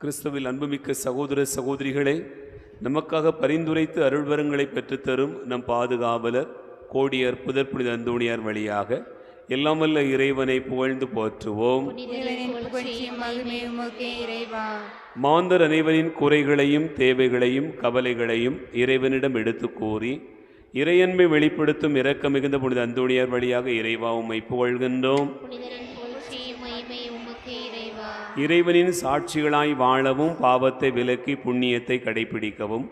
கிறிஸ்துவில் அன்புமிக்க சகோதர சகோதரிகளே, நமக்காக பரிந்துரைத்து அருள்வரங்களை பெற்றுத்தரும் நம் பாதுகாவலர் கோடியர் புதர் புனித அந்தோணியார் வழியாக எல்லாம் வல்ல இறைவனை புகழ்ந்து போற்றுவோம். மாந்தர் அனைவரின் குறைகளையும் தேவைகளையும் கவலைகளையும் இறைவனிடம் எடுத்து கூறி இறையன்மை வெளிப்படுத்தும் இரக்க மிகுந்த புனித அந்தோணியார் வழியாக இறைவா உம்மை புகழ்கின்றோம். இறைவனின் சாட்சிகளாய் வாழவும் பாவத்தை விலக்கி புண்ணியத்தை கடைபிடிக்கவும்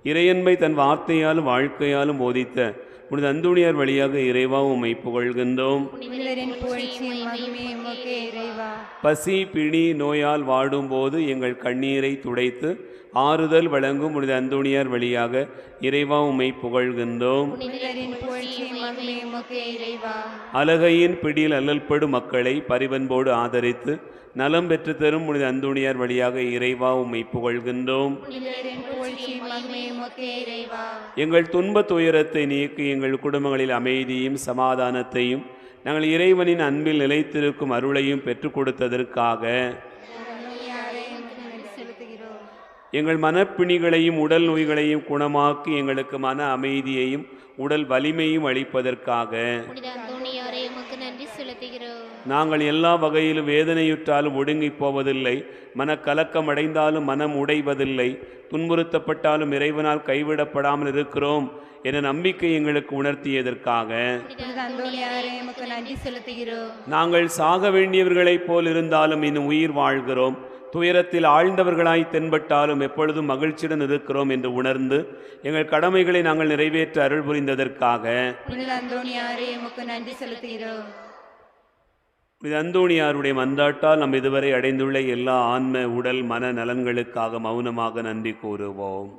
இறையன்மை தன் வார்த்தையாலும் வாழ்க்கையாலும் போதித்த புனித அந்தோணியார் வழியாக இறைவா உம்மை புகழ்கின்றோம். பசி பிணி நோயால் வாடும்போது எங்கள் கண்ணீரை துடைத்து ஆறுதல் வழங்கும் புனித அந்தோணியார் வழியாக இறைவா உம்மை புகழ்கின்றோம். அலகையின் பிடியில் அல்லல்படும் மக்களை பரிவன்போடு ஆதரித்து நலம் பெற்று தரும் புனித அந்தோணியார் வழியாக இறைவா உம்மை புகழ்கின்றோம். எங்கள் துன்ப துயரத்தை நீக்கி எங்கள் குடும்பங்களில் அமைதியும் சமாதானத்தையும் நாங்கள் இறைவனின் அன்பில் நிலைத்திருக்கும் அருளையும் பெற்றுக் கொடுத்ததற்காக எங்கள் மனப்பிணிகளையும் உடல் நோய்களையும் குணமாக்கி எங்களுக்கு மன அமைதியையும் உடல் வலிமையும் அளிப்பதற்காக நாங்கள் எல்லா வகையிலும் வேதனையுற்றாலும் ஒடுங்கி போவதில்லை, மனக்கலக்கம் அடைந்தாலும் மனம் உடைவதில்லை, துன்புறுத்தப்பட்டாலும் இறைவனால் கைவிடப்படாமல் இருக்கிறோம் என நம்பிக்கை எங்களுக்கு உணர்த்தியதற்காக நாங்கள் சாக வேண்டியவர்களைப் போல் இருந்தாலும் இன்னும் உயிர் வாழ்கிறோம், துயரத்தில் ஆழ்ந்தவர்களாய் தென்பட்டாலும் எப்பொழுதும் மகிழ்ச்சியுடன் இருக்கிறோம் என்று உணர்ந்து எங்கள் கடமைகளை நாங்கள் நிறைவேற்ற அருள் புரிந்ததற்காக அந்தோணியாருடைய மன்றாட்டால் நாம் இதுவரை அடைந்துள்ள எல்லா ஆன்ம உடல் மன நலன்களுக்காக மௌனமாக நன்றி கூறுவோம்.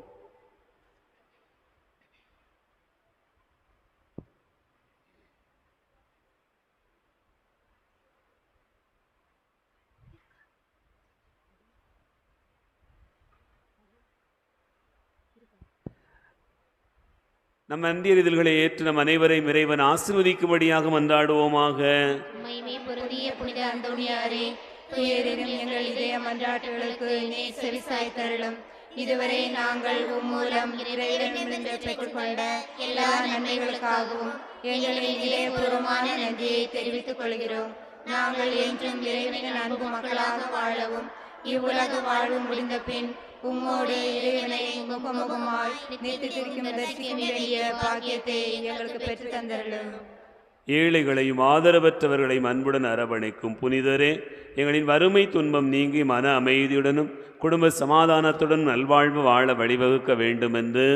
நம் நன்றியறிதல்களை ஏற்று நம் அனைவரையும் இறைவன் ஆசீர்வதிக்கும்படியாக மன்றாடுவோமாக. புனித அந்தோணியாரே, எங்கள் இதய மன்றாட்டுகளுக்கு நீர் செவிசாய் தருளும். இதுவரை நாங்கள் மூலம் இறைவனிடமிருந்து பெற்றுக்கொண்ட எல்லா நன்மைகளுக்காகவும் எங்களின் இதயபூர்வமான நன்றியை தெரிவித்துக் கொள்கிறோம். நாங்கள் என்றும் இறைவனின் அன்பு மக்களாக வாழவும் இவ்வுலக வாழ்வு முடிந்த பின் உம்மோடு இறைவனை முகமுகமாய் நித்தித்திருக்கும் தரிசிக்க வேண்டிய பாக்கியத்தை எங்களுக்கு பெற்று தந்தருளும். ஏழைகளையும் ஆதரவற்றவர்களையும் அன்புடன் அரவணைக்கும் புனிதரே, எங்களின் வறுமை துன்பம் நீங்கி மன அமைதியுடனும் குடும்ப சமாதானத்துடன் நல்வாழ்வு வாழ வழிவகுக்க வேண்டும் என்று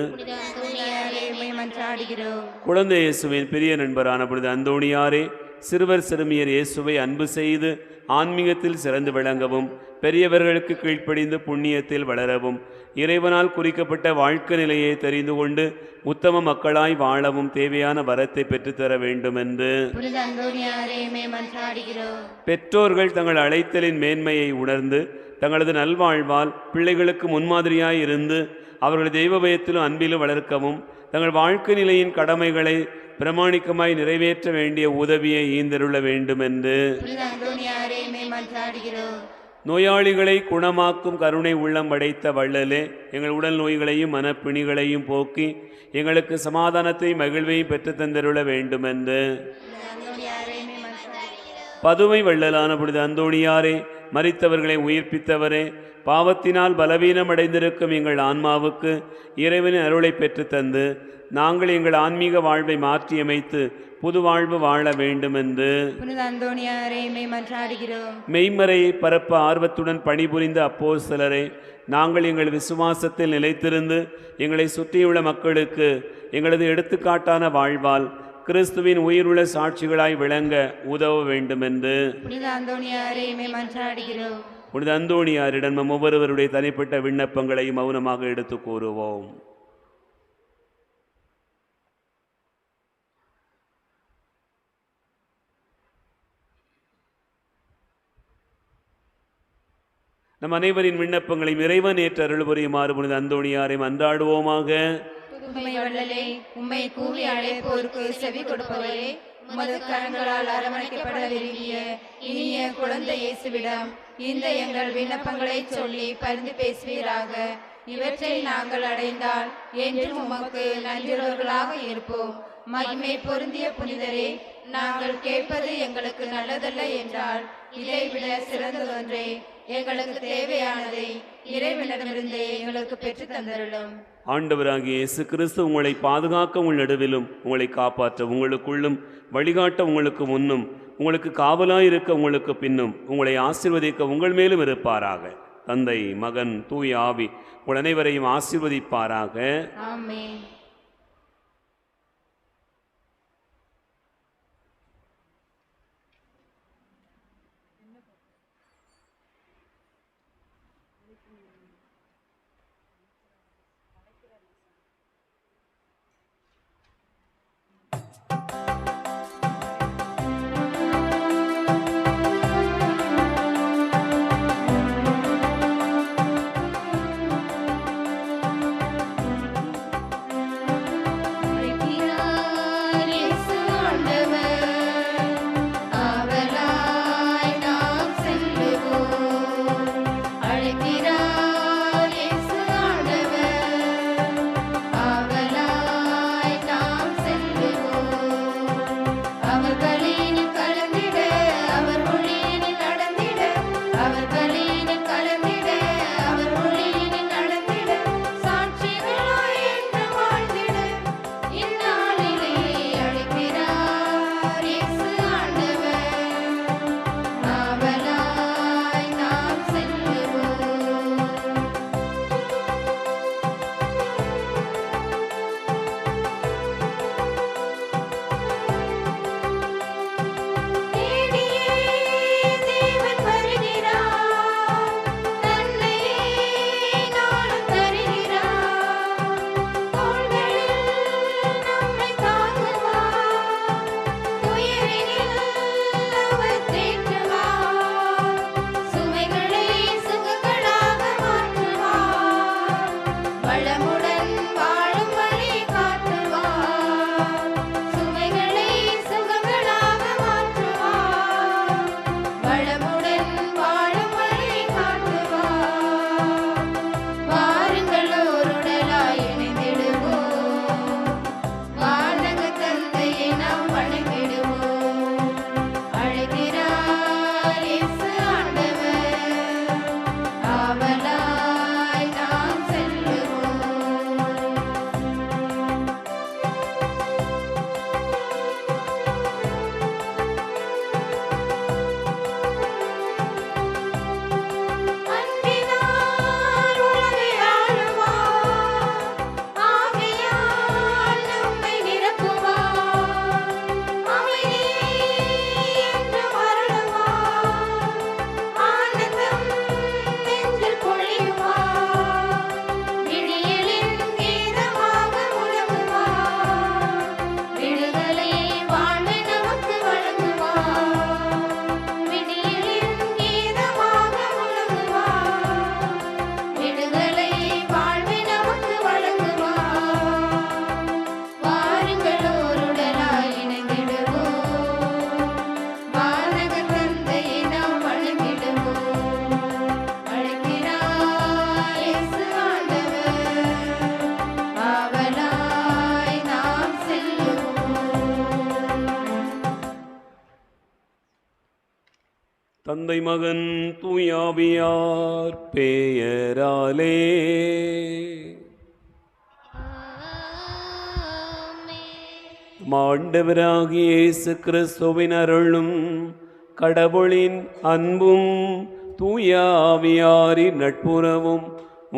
குழந்தை இயேசுவின் பெரிய நண்பரான புனித அந்தோணியாரே, சிறுவர் சிறுமியர் இயேசுவை அன்பு செய்து ஆன்மீகத்தில் சிறந்து விளங்கவும் பெரியவர்களுக்கு கீழ்ப்படிந்து புண்ணியத்தில் வளரவும் இறைவனால் குறிக்கப்பட்ட வாழ்க்கை நிலையை தெரிந்து கொண்டு உத்தம மக்களாய் வாழவும் தேவையான வரத்தை பெற்றுத்தர வேண்டும் என்று பெற்றோர்கள் தங்கள் அழைத்தலின் மேன்மையை உணர்ந்து தங்களது நல்வாழ்வால் பிள்ளைகளுக்கு முன்மாதிரியாய் இருந்து அவர்கள் தெய்வ பயத்திலும் அன்பிலும் வளர்க்கவும் தங்கள் வாழ்க்கை நிலையின் கடமைகளை பிரமாணிக்கமாய் நிறைவேற்ற வேண்டிய உதவியை ஈந்தருள வேண்டும் என்று நோயாளிகளை குணமாக்கும் கருணை உள்ளம் படைத்த வள்ளலே, எங்கள் உடல் நோய்களையும் மனப்பிணிகளையும் போக்கி எங்களுக்கு சமாதானத்தையும் மகிழ்வையும் பெற்று தந்தருள வேண்டும் என்று பதுமை வள்ளலான புனித அந்தோணியாரே, மரித்தவர்களை உயிர்ப்பித்தவரே, பாவத்தினால் பலவீனம் அடைந்திருக்கும் எங்கள் ஆன்மாவுக்கு இறைவனின் அருளை பெற்று தந்து நாங்கள் எங்கள் ஆன்மீக வாழ்வை மாற்றியமைத்து புது வாழ்வு வாழ வேண்டும் என்று மெய்மறையை பரப்ப ஆர்வத்துடன் பணிபுரிந்த அப்போஸ்தலரே, நாங்கள் எங்கள் விசுவாசத்தில் நிலைத்திருந்து எங்களை சுற்றியுள்ள மக்களுக்கு எங்களது எடுத்துக்காட்டான வாழ்வால் கிறிஸ்துவின் உயிருள்ள சாட்சிகளாய் விளங்க உதவ வேண்டும் என்று புனித அந்தோணியாரிடம் நம் ஒவ்வொருவருடைய தனிப்பட்ட விண்ணப்பங்களை மௌனமாக எடுத்து கூறுவோம். நம் அனைவரின் விண்ணப்பங்களை இறைவன் ஏற்று அருள் புரியுமாறு புனித அந்தோணியாரை மன்றாடுவோமாக. உம்மை கூவி அழைப்போருக்கு செவி கொடுப்பவரே, உமது கரங்களால் அரவணைக்கப்பட விரும்பிய இனிய குழந்தை இயேசுவிடம் இந்த எங்கள் விண்ணப்பங்களை சொல்லி பரிந்து பேசுவீராக. இவற்றை நாங்கள் அடைந்தால் என்றும் உமக்கு நன்றியுள்ளவர்களாக இருப்போம். மகிமை பொருந்திய புனிதரே, நாங்கள் கேட்பது எங்களுக்கு நல்லதல்ல என்றால் இதைவிட சிறந்ததொன்றே எங்களுக்கு தேவையானதை இறைவனிடமிருந்து எங்களுக்கு பெற்று தந்தருளும். ஆண்டவராகிய இயேசு கிறிஸ்து உங்களை பாதுகாக்க உங்கள் நடுவிலும், உங்களை காப்பாற்ற உங்களுக்குள்ளும், வழிகாட்ட உங்களுக்கு முன்னும், உங்களுக்கு காவலாயிருக்க உங்களுக்கு பின்னும், உங்களை ஆசீர்வதிக்க உங்கள் மேலும் இருப்பாராக. தந்தை, மகன், தூய ஆவி உங்கள் அனைவரையும் ஆசீர்வதிப்பாராக. ஆமென். தந்தை, மகன், தூயாவியார் பெயராலே. ஆண்டவராகிய இயேசு கிறிஸ்துவின் அருளும் கடவுளின் அன்பும் தூயாவியாரின் நட்புறவும்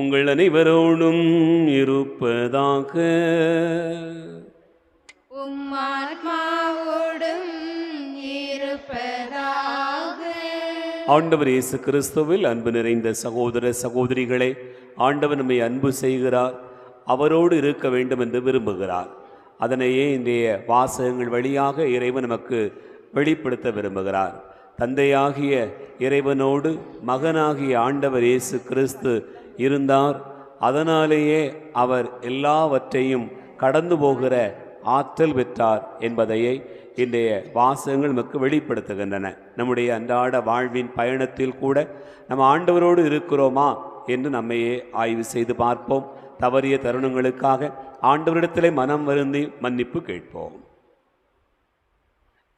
உங்கள் அனைவரோடும் இருப்பதாக. உம்மாத்மாவோடும் இருப்பதாக. ஆண்டவர் இயேசு கிறிஸ்துவில் அன்பு நிறைந்த சகோதர சகோதரிகளே, ஆண்டவர் நம்மை அன்பு செய்கிறார், அவரோடு இருக்க வேண்டும் என்று விரும்புகிறார். அதனையே இன்றைய வாசகங்கள் வழியாக இறைவன் நமக்கு வெளிப்படுத்த விரும்புகிறார். தந்தையாகிய இறைவனோடு மகனாகிய ஆண்டவர் இயேசு கிறிஸ்து இருந்தார். அதனாலேயே அவர் எல்லாவற்றையும் கடந்து போகிற ஆற்றல் பெற்றார் என்பதையே இன்றைய வாசகங்கள் நமக்கு வெளிப்படுத்துகின்றன. நம்முடைய அன்றாட வாழ்வின் பயணத்தில் கூட நம்ம ஆண்டவரோடு இருக்கிறோமா என்று நம்மையே ஆய்வு செய்து பார்ப்போம். தவறிய தருணங்களுக்காக ஆண்டவரிடத்திலே மனம் வருந்தி மன்னிப்பு கேட்போம்.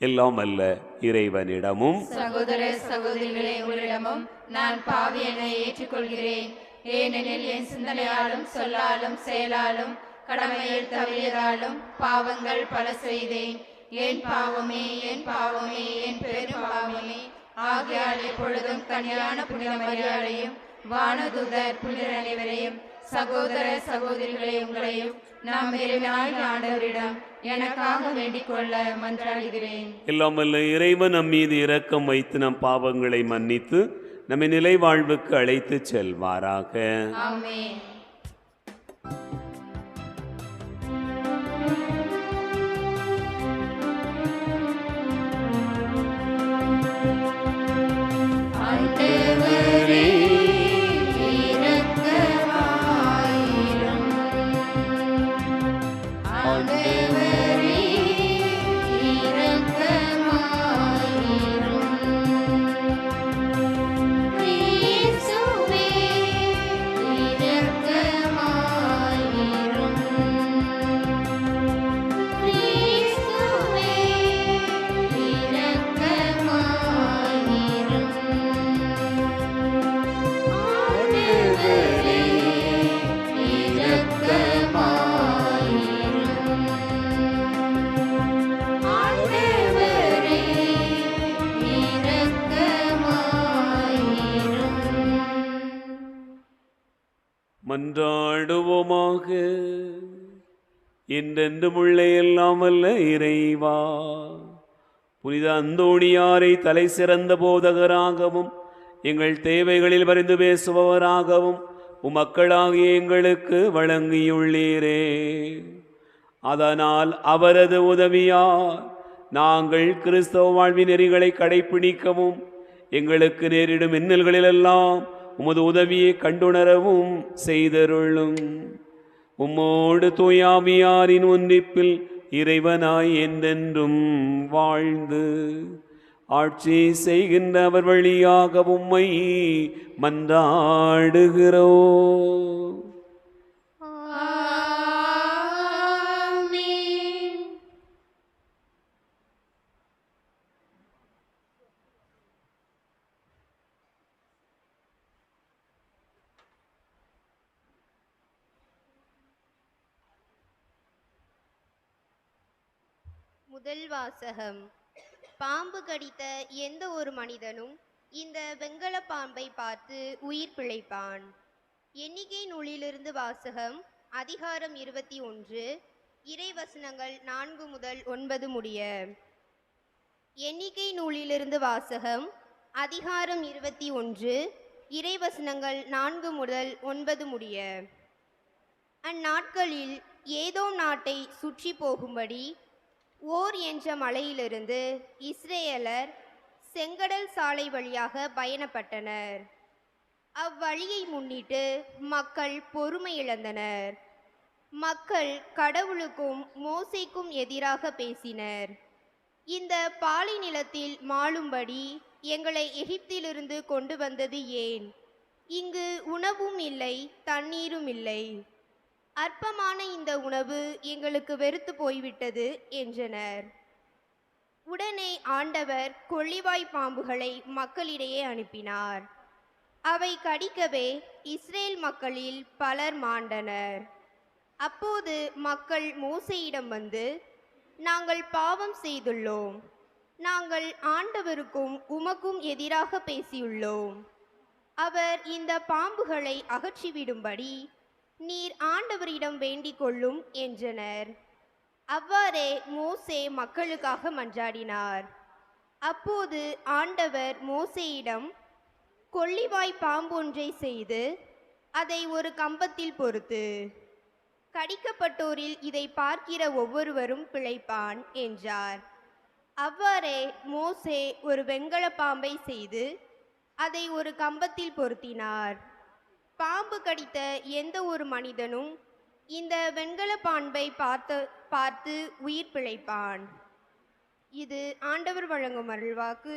எல்லாம் அல்ல இறைவனிடமும் சகோதர சகோதரிகளே, உங்களிடமும் நான் பாவி என ஏற்றுக்கொள்கிறேன். ஏனெனில் என் சிந்தனையாலும் சொல்லாலும் செயலாலும் கடமையில் தவறியதாலும் பாவங்கள் பல செய்தேன். என் பாவமே, என் பாவமே, என் பெரும் பாவமே. ஆகையால் எப்பொழுதும் கன்னியான புனித மரியாதையும் வானதூதர் புனிதர் அனைவரையும் சகோதர சகோதரிகளை உங்களையும் நாம் இறைவனாய் ஆண்டவரிடம் எனக்காக வேண்டிக் கொள்ள மன்றாடுகிறேன். எல்லாம் வல்ல இறைவன் நம் மீது இரக்கம் வைத்து நம் பாவங்களை மன்னித்து நம்மை நிலை வாழ்வுக்கு அழைத்து செல்வாராக. ஆமென். ஆண்டவரே இரக்கமாயிரும். ஆண்டவரே இரக்கமாயிரும். இயேசுவே இரக்கமாயிரும். இயேசுவே இரக்கமாயிரும். ஆண்டவரே இரக்கமாயிரும். ஆண்டவரே இரக்கமாயிரும். மன்றாடுவோமாக. என்றென்றும் உள்ள எல்லாம் வல்ல இறைவா, புனித அந்தோணியாரை தலை சிறந்த போதகராகவும் எங்கள் தேவைகளில் பரிந்து பேசுபவராகவும் உமக்களாகிய எங்களுக்கு வழங்கியுள்ளீரே. அதனால் அவரது உதவியால் நாங்கள் கிறிஸ்தவ வாழ்வின் நெறிகளை கடைப்பிடிக்கவும் எங்களுக்கு நேரிடும் இன்னல்களிலெல்லாம் உமது உதவியை கண்டுணரவும் செய்தருளும். உம்மோடு தூயாவியாரின் ஒன்றிப்பில் இறைவனாய் என்றென்றும் வாழ்ந்து ஆட்சி செய்கின்ற அவர் வழியாக உம்மை மன்றாடுகிறோம். ஆமென். முதல் வாசகம். பாம்பு கடித்த எந்த ஒரு மனிதனும் இந்த வெண்கல பாம்பை பார்த்து உயிர் பிழைப்பான். எண்ணிக்கை நூலிலிருந்து வாசகம். அதிகாரம் 21, இறைவசனங்கள் 4 முதல் 9 முடிய. எண்ணிக்கை நூலிலிருந்து வாசகம். அதிகாரம் 21, இறைவசனங்கள் 4 முதல் 9 முடிய. அந்நாட்களில் ஏதோம் நாட்டை சுற்றி போகும்படி ஓர் என்ற மலையிலிருந்து இஸ்ரேலர் செங்கடல் சாலை வழியாக பயணப்பட்டனர். அவ்வழியை முன்னிட்டு மக்கள் பொறுமை இழந்தனர். மக்கள் கடவுளுக்கும் மோசேக்கும் எதிராக பேசினர். இந்த பாலை நிலத்தில் மாளும்படி எங்களை எகிப்திலிருந்து கொண்டு வந்தது ஏன்? இங்கு உணவும் இல்லை, தண்ணீரும் இல்லை. அற்பமான இந்த உணவு எங்களுக்கு வெறுத்து போய்விட்டது என்றனர். உடனே ஆண்டவர் கொள்ளிவாய் பாம்புகளை மக்களிடையே அனுப்பினார். அவை கடிக்கவே இஸ்ரேல் மக்களில் பலர் மாண்டனர். அப்போது மக்கள் மோசேயிடம் வந்து, நாங்கள் பாவம் செய்துள்ளோம், நாங்கள் ஆண்டவருக்கும் உமக்கும் எதிராக பேசியுள்ளோம். அவர் இந்த பாம்புகளை அகற்றிவிடும்படி நீர் ஆண்டவரிடம் வேண்டிக் கொள்ளும் என்றனர். அவ்வாறே மோசே மக்களுக்காக மன்றாடினார். அப்போது ஆண்டவர் மோசேயிடம் கொள்ளிவாய் பாம்பொன்றை செய்து அதை ஒரு கம்பத்தில் பொறுத்து, கடிக்கப்பட்டோரில் இதை பார்க்கிற ஒவ்வொருவரும் பிழைப்பான் என்றார். அவ்வாறே மோசே ஒரு வெண்கல பாம்பை செய்து அதை ஒரு கம்பத்தில் பொருத்தினார். பாம்பு கடித்த எந்த ஒரு மனிதனும் இந்த வெண்கல பாம்பை பார்த்து உயிர் பிழைப்பான். இது ஆண்டவர் வழங்கும் அருள்வாக்கு.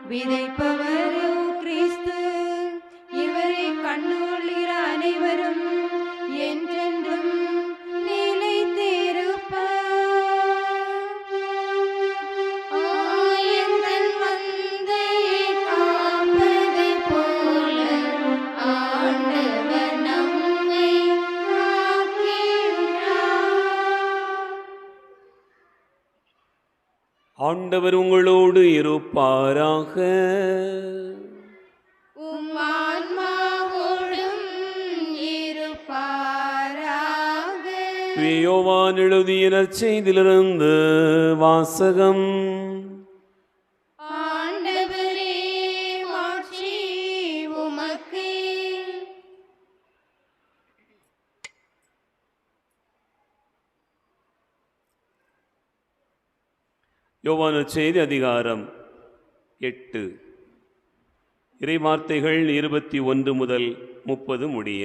விதைப்பவரோ கிறிஸ்து, இவரை கண்டுகொள்கிற அனைவரும் என்றென்றும் நிலைத்திருப்பார். ஆயத்தன் மந்தையை காப்பதைப் போல ஆண்டவர் நம்மை காக்கின்றார். ஆண்டவர் உங்களோடு இருப்பாராக. உம் ஆன்மாவோடும் இருப்பாராக. யோவான் எழுதிய நற்செய்தியிலிருந்து வாசகம். ஆண்டவரே, மாட்சி உமக்கு. யோவான் நற்செய்தி அதிகாரம் 8. இறைவார்த்தைகள் 21 முதல் 30 முடிய.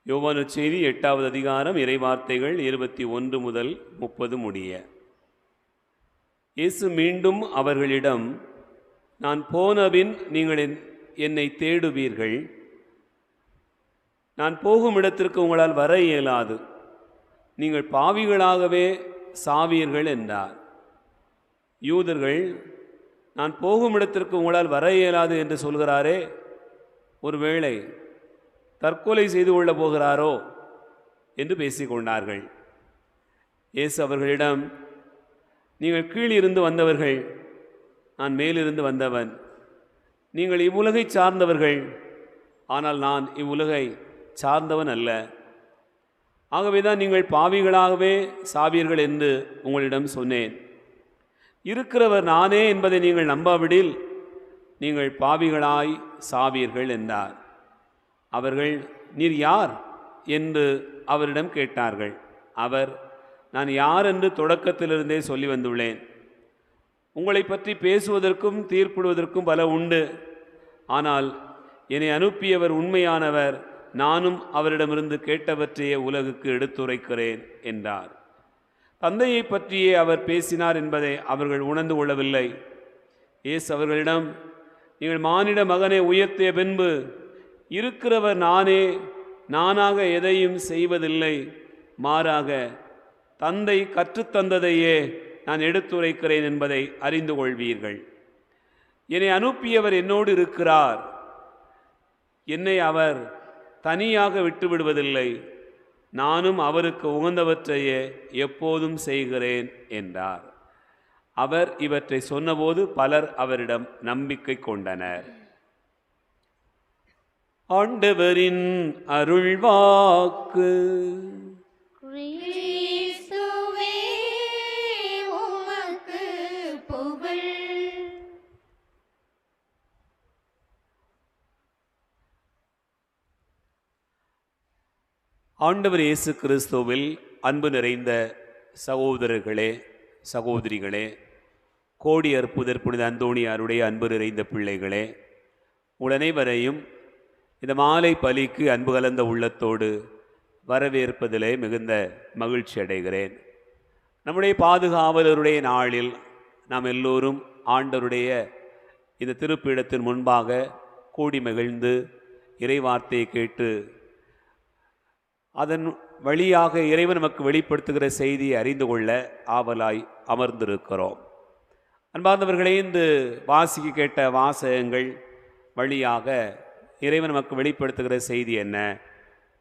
யோவான் நற்செய்தி 8வது அதிகாரம் இறைவார்த்தைகள் 21 முதல் 30 முடிய. இயேசு மீண்டும் அவர்களிடம், நான் போனபின் நீங்கள் என்னை தேடுவீர்கள். நான் போகும் இடத்திற்கு உங்களால் வர இயலாது. நீங்கள் பாவிகளாகவே சாவீர்கள் என்றார். யூதர்கள், நான் போகும் இடத்திற்கு உங்களால் வர இயலாது என்று சொல்கிறாரே, ஒருவேளை தற்கொலை செய்து கொள்ளப் போகிறாரோ என்று பேசிக்கொண்டார்கள். இயேசு அவர்களிடம், நீங்கள் கீழிருந்து வந்தவர்கள், நான் மேலிருந்து வந்தவன். நீங்கள் இவ்வுலகை சார்ந்தவர்கள், ஆனால் நான் இவ்வுலகை சார்ந்தவன் அல்ல. ஆகவேதான் நீங்கள் பாவிகளாகவே சாவீர்கள் என்று உங்களிடம் சொன்னேன். இருக்கிறவர் நானே என்பதை நீங்கள் நம்பாவிடில் நீங்கள் பாவிகளாய் சாவீர்கள் என்றார். அவர்கள், நீர் யார் என்று அவரிடம் கேட்டார்கள். அவர், நான் யார் என்று தொடக்கத்திலிருந்தே சொல்லி வந்துள்ளேன். உங்களை பற்றி பேசுவதற்கும் தீர்ப்பிடுவதற்கும் பல உண்டு. ஆனால் என்னை அனுப்பியவர் உண்மையானவர். நானும் அவரிடமிருந்து கேட்டவற்றையே உலகுக்கு எடுத்துரைக்கிறேன் என்றார். தந்தையை பற்றியே அவர் பேசினார் என்பதை அவர்கள் உணர்ந்து கொள்ளவில்லை. இயேசு அவர்களிடம், நீங்கள் மானிட மகனை உயர்த்திய பின்பு, இருக்கிறவர் நானே, நானாக எதையும் செய்வதில்லை, மாறாக தந்தை கற்றுத்தந்ததையே நான் எடுத்துரைக்கிறேன் என்பதை அறிந்து கொள்வீர்கள். என்னை அனுப்பியவர் என்னோடு இருக்கிறார். என்னை அவர் தனியாக விட்டுவிடுவதில்லை. நானும் அவருக்கு உகந்தவற்றையே எப்போதும் செய்கிறேன் என்றார். அவர் இவற்றை சொன்னபோது பலர் அவரிடம் நம்பிக்கை கொண்டனர். ஆண்டவரின் அருள்வாக்கு. கிறிஸ்துவே, உமக்கு புகழ். ஆண்டவர் இயேசு கிறிஸ்துவில் அன்பு நிறைந்த சகோதரர்களே, சகோதரிகளே, கோடி அற்புதர் புனித அந்தோணியாருடைய அன்பு நிறைந்த பிள்ளைகளே, உங்கள் அனைவரையும் இந்த மாலை பலிக்கு அன்பு கலந்த உள்ளத்தோடு வரவேற்பதிலே மிகுந்த மகிழ்ச்சி அடைகிறேன். நம்முடைய பாதுகாவலருடைய நாளில் நாம் எல்லோரும் ஆண்டவருடைய இந்த திருப்பீடத்தின் முன்பாக கூடி மகிழ்ந்து இறைவார்த்தையை கேட்டு அதன் வழியாக இறைவன் நமக்கு வெளிப்படுத்துகிற செய்தியை அறிந்து கொள்ள ஆவலாய் அமர்ந்திருக்கிறோம். அன்பார்ந்தவர்களே, இந்த வாசிக்க கேட்ட வாசகங்கள் வழியாக இறைவன் நமக்கு வெளிப்படுத்துகிற செய்தி என்ன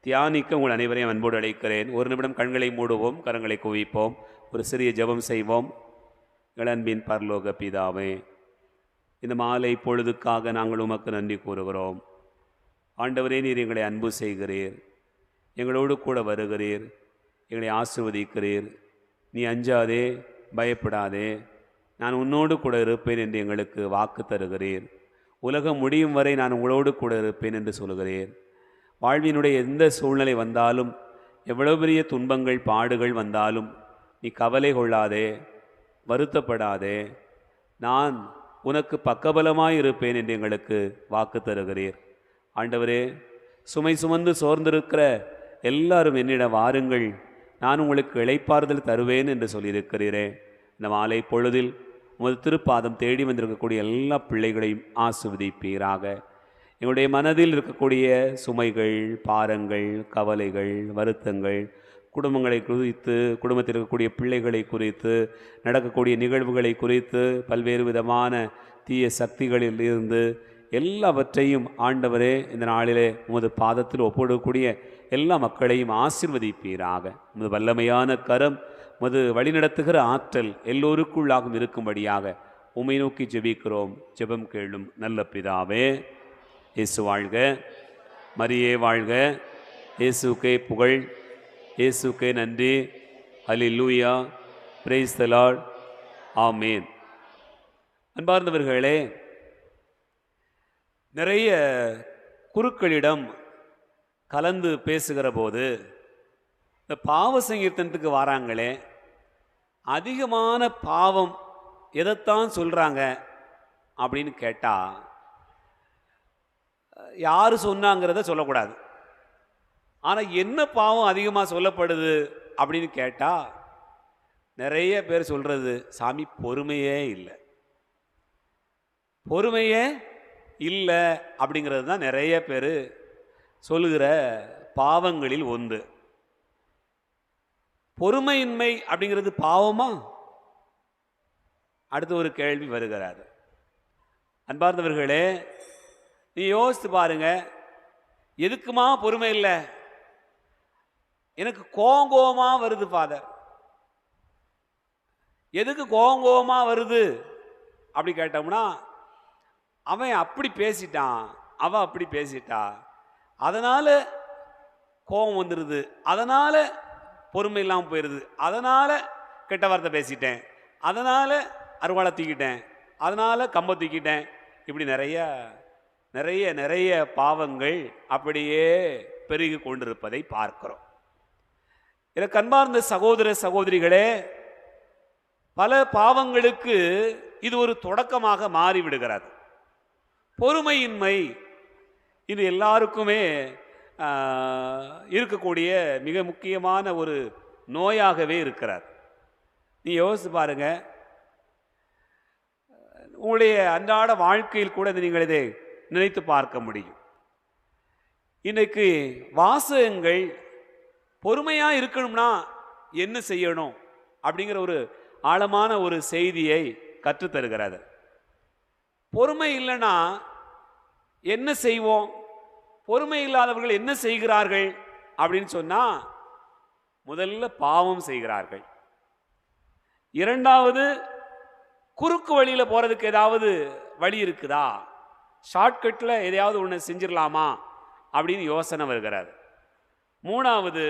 தியானிக்க உங்கள் அனைவரையும் அன்போடு அழைக்கிறேன். ஒரு நிமிடம் கண்களை மூடுவோம், கரங்களை குவிப்போம், ஒரு சிறிய ஜெபம் செய்வோம். இளன்பின் பரலோக பிதாவே, இந்த மாலை பொழுதுக்காக நாங்கள் உமக்கு நன்றி கூறுகிறோம். ஆண்டவரே, நீர் எங்களை அன்பு செய்கிறீர், எங்களோடு கூட வருகிறீர், எங்களை ஆசீர்வதிக்கிறீர். நீ அஞ்சாதே, பயப்படாதே, நான் உன்னோடு கூட இருப்பேன் என்று எங்களுக்கு வாக்கு தருகிறீர். உலகம் முடியும் வரை நான் உங்களோடு கூட இருப்பேன் என்று சொல்கிறீர். வாழ்வினுடைய எந்த சூழ்நிலை வந்தாலும், எவ்வளவு பெரிய துன்பங்கள் பாடுகள் வந்தாலும் நீ கவலை கொள்ளாதே, வருத்தப்படாதே, நான் உனக்கு பக்கபலமாய் இருப்பேன் என்று எங்களுக்கு வாக்கு தருகிறீர். ஆண்டவரே, சுமை சுமந்து சோர்ந்திருக்கிற எல்லாரும் என்னிடம் வாருங்கள், நான் உங்களுக்கு இளைப்பாறுதல் தருவேன் என்று சொல்லியிருக்கிறீரே. இந்த மாலை பொழுதில் உமது திருப்பாதம் தேடி வந்திருக்கக்கூடிய எல்லா பிள்ளைகளையும் ஆசீர்வதிப்பீராக. எங்களுடைய மனதில் இருக்கக்கூடிய சுமைகள், பாரங்கள், கவலைகள், வருத்தங்கள், குடும்பங்களை குறித்து, குடும்பத்தில் இருக்கக்கூடிய பிள்ளைகளை குறித்து, நடக்கக்கூடிய நிகழ்வுகளை குறித்து, பல்வேறு விதமான தீய சக்திகளில் இருந்து எல்லாவற்றையும் ஆண்டவரே இந்த நாளிலே உமது பாதத்தில் ஒப்புவிடக்கூடிய எல்லா மக்களையும் ஆசீர்வதிப்பீராக. உமது வல்லமையான கரம் உமது வழிநடத்துகிற ஆற்றல் எல்லோருக்குள்ளாகவும் இருக்கும்படியாக உம்மை நோக்கி ஜெபிக்கிறோம். ஜெபம் கேளும் நல்ல பிதாவே. இயேசு வாழ்க, மரியே வாழ்க, இயேசுக்கே புகழ், இயேசுக்கே நன்றி. அல்லேலூயா, பிரைஸ் தி லார்ட், ஆமேன். அன்பார்ந்தவர்களே, நிறைய குருக்களிடம் கலந்து பேசுகிற போது இந்த பாவ சங்கீர்த்தனத்துக்கு வராங்களே, அதிகமான பாவம் எதைத்தான் சொல்கிறாங்க அப்படின்னு கேட்டால் யார் சொன்னாங்கிறத சொல்லக்கூடாது. ஆனால் என்ன பாவம் அதிகமாக சொல்லப்படுது அப்படின்னு கேட்டால் நிறைய பேர் சொல்கிறது, சாமி பொறுமையே இல்லை, பொறுமையே இல்லை அப்படிங்கிறது தான் நிறைய பேர் சொல்லுகிற பாவங்களில் ஒன்று. பொறுமையின்மை அப்படிங்கிறது பாவமா? அடுத்து ஒரு கேள்வி வருகிறாரு. அன்பார்ந்தவர்களே, நீ யோசித்து பாருங்க, எதுக்குமா பொறுமை இல்லை? எனக்கு கோவமா வருது ஃபாதர். எதுக்கு கோவமா வருது அப்படி கேட்டோம்னா, அவன் அப்படி பேசிட்டான், அவன் அப்படி பேசிட்டா, அதனால கோபம் வந்துடுது, அதனால பொறுமை இல்லாமல் போயிடுது, அதனால கெட்ட வார்த்தை பேசிட்டேன், அதனால அருவாளை தூக்கிட்டேன், அதனால கம்பை தூக்கிட்டேன். இப்படி நிறைய நிறைய நிறைய பாவங்கள் அப்படியே பெருகி கொண்டிருப்பதை பார்க்கிறோம். எனக்கு அன்பார்ந்த சகோதர சகோதரிகளே, பல பாவங்களுக்கு இது ஒரு தொடக்கமாக மாறிவிடுகிறது. பொறுமையின்மை இது எல்லாருக்குமே இருக்கக்கூடிய மிக முக்கியமான ஒரு நோயாகவே இருக்கிறார். நீ யோசித்து பாருங்க, உங்களுடைய அன்றாட வாழ்க்கையில் கூட நீங்கள் இதை நினைத்து பார்க்க முடியும். இன்னைக்கு வாசகங்கள் பொறுமையாக இருக்கணும்னா என்ன செய்யணும் அப்படிங்கிற ஒரு ஆழமான ஒரு செய்தியை கற்றுத்தருகிறது. பொறுமை இல்லைன்னா என்ன செய்வோம், பொறுமை இல்லாதவர்கள் என்ன செய்கிறார்கள் அப்படின்னு சொன்னா, முதல்ல பாவம் செய்கிறார்கள். இரண்டாவது, குறுக்கு வழியில போறதுக்கு ஏதாவது வழி இருக்குதா, ஷார்ட்கட்ல எதையாவது ஒன்று செஞ்சிடலாமா அப்படின்னு யோசனை வருகிறது. மூணாவது,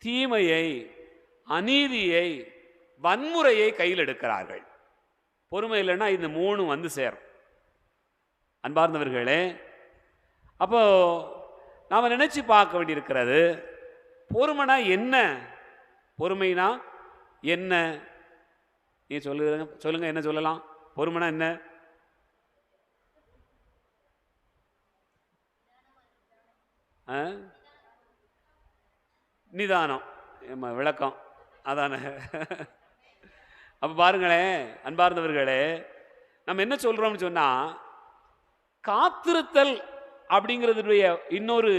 தீமையை, அநீதியை, வன்முறையை கையில் எடுக்கிறார்கள். பொறுமை இல்லைன்னா இந்த மூணு வந்து சேரும். அன்பார்ந்தவர்களே, அப்போ நாம் நினைச்சு பார்க்க வேண்டியிருக்கிறது, பொறுமைனா என்ன, பொறுமைனா என்ன? நீ சொல்லுங்க, என்ன சொல்லலாம்? பொறுமைனா என்ன? நிதானம், விளக்கம் அதானே. அப்ப பாருங்களேன் அன்பார்ந்தவர்களே, நம்ம என்ன சொல்றோம்னு சொன்னா, காத்திருத்தல் அப்படிங்கிறதுடைய இன்னொரு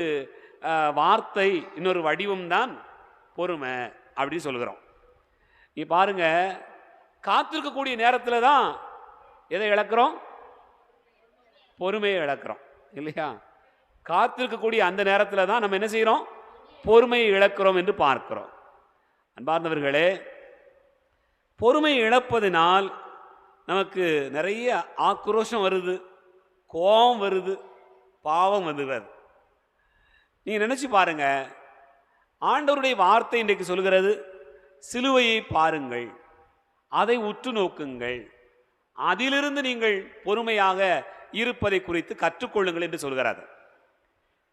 வார்த்தை, இன்னொரு வடிவம் தான் பொறுமை அப்படின்னு சொல்கிறோம். நீ பாருங்க, காத்திருக்கக்கூடிய நேரத்தில் தான் எதை இழக்கிறோம்? பொறுமையை இழக்கிறோம் இல்லையா? காத்திருக்கக்கூடிய அந்த நேரத்தில் தான் நம்ம என்ன செய்கிறோம்? பொறுமையை இழக்கிறோம் என்று பார்க்கிறோம். அன்பார்ந்தவர்களே, பொறுமையை இழப்பதினால் நமக்கு நிறைய ஆக்ரோஷம் வருது, கோபம் வருது, பாவம் வந்துகிறது. நீங்கள் நினச்சி பாருங்க, ஆண்டவருடைய வார்த்தை இன்றைக்கு சொல்கிறது, சிலுவையை பாருங்கள், அதை உற்று நோக்குங்கள், அதிலிருந்து நீங்கள் பொறுமையாக இருப்பதை குறித்து கற்றுக்கொள்ளுங்கள் என்று சொல்கிறார்.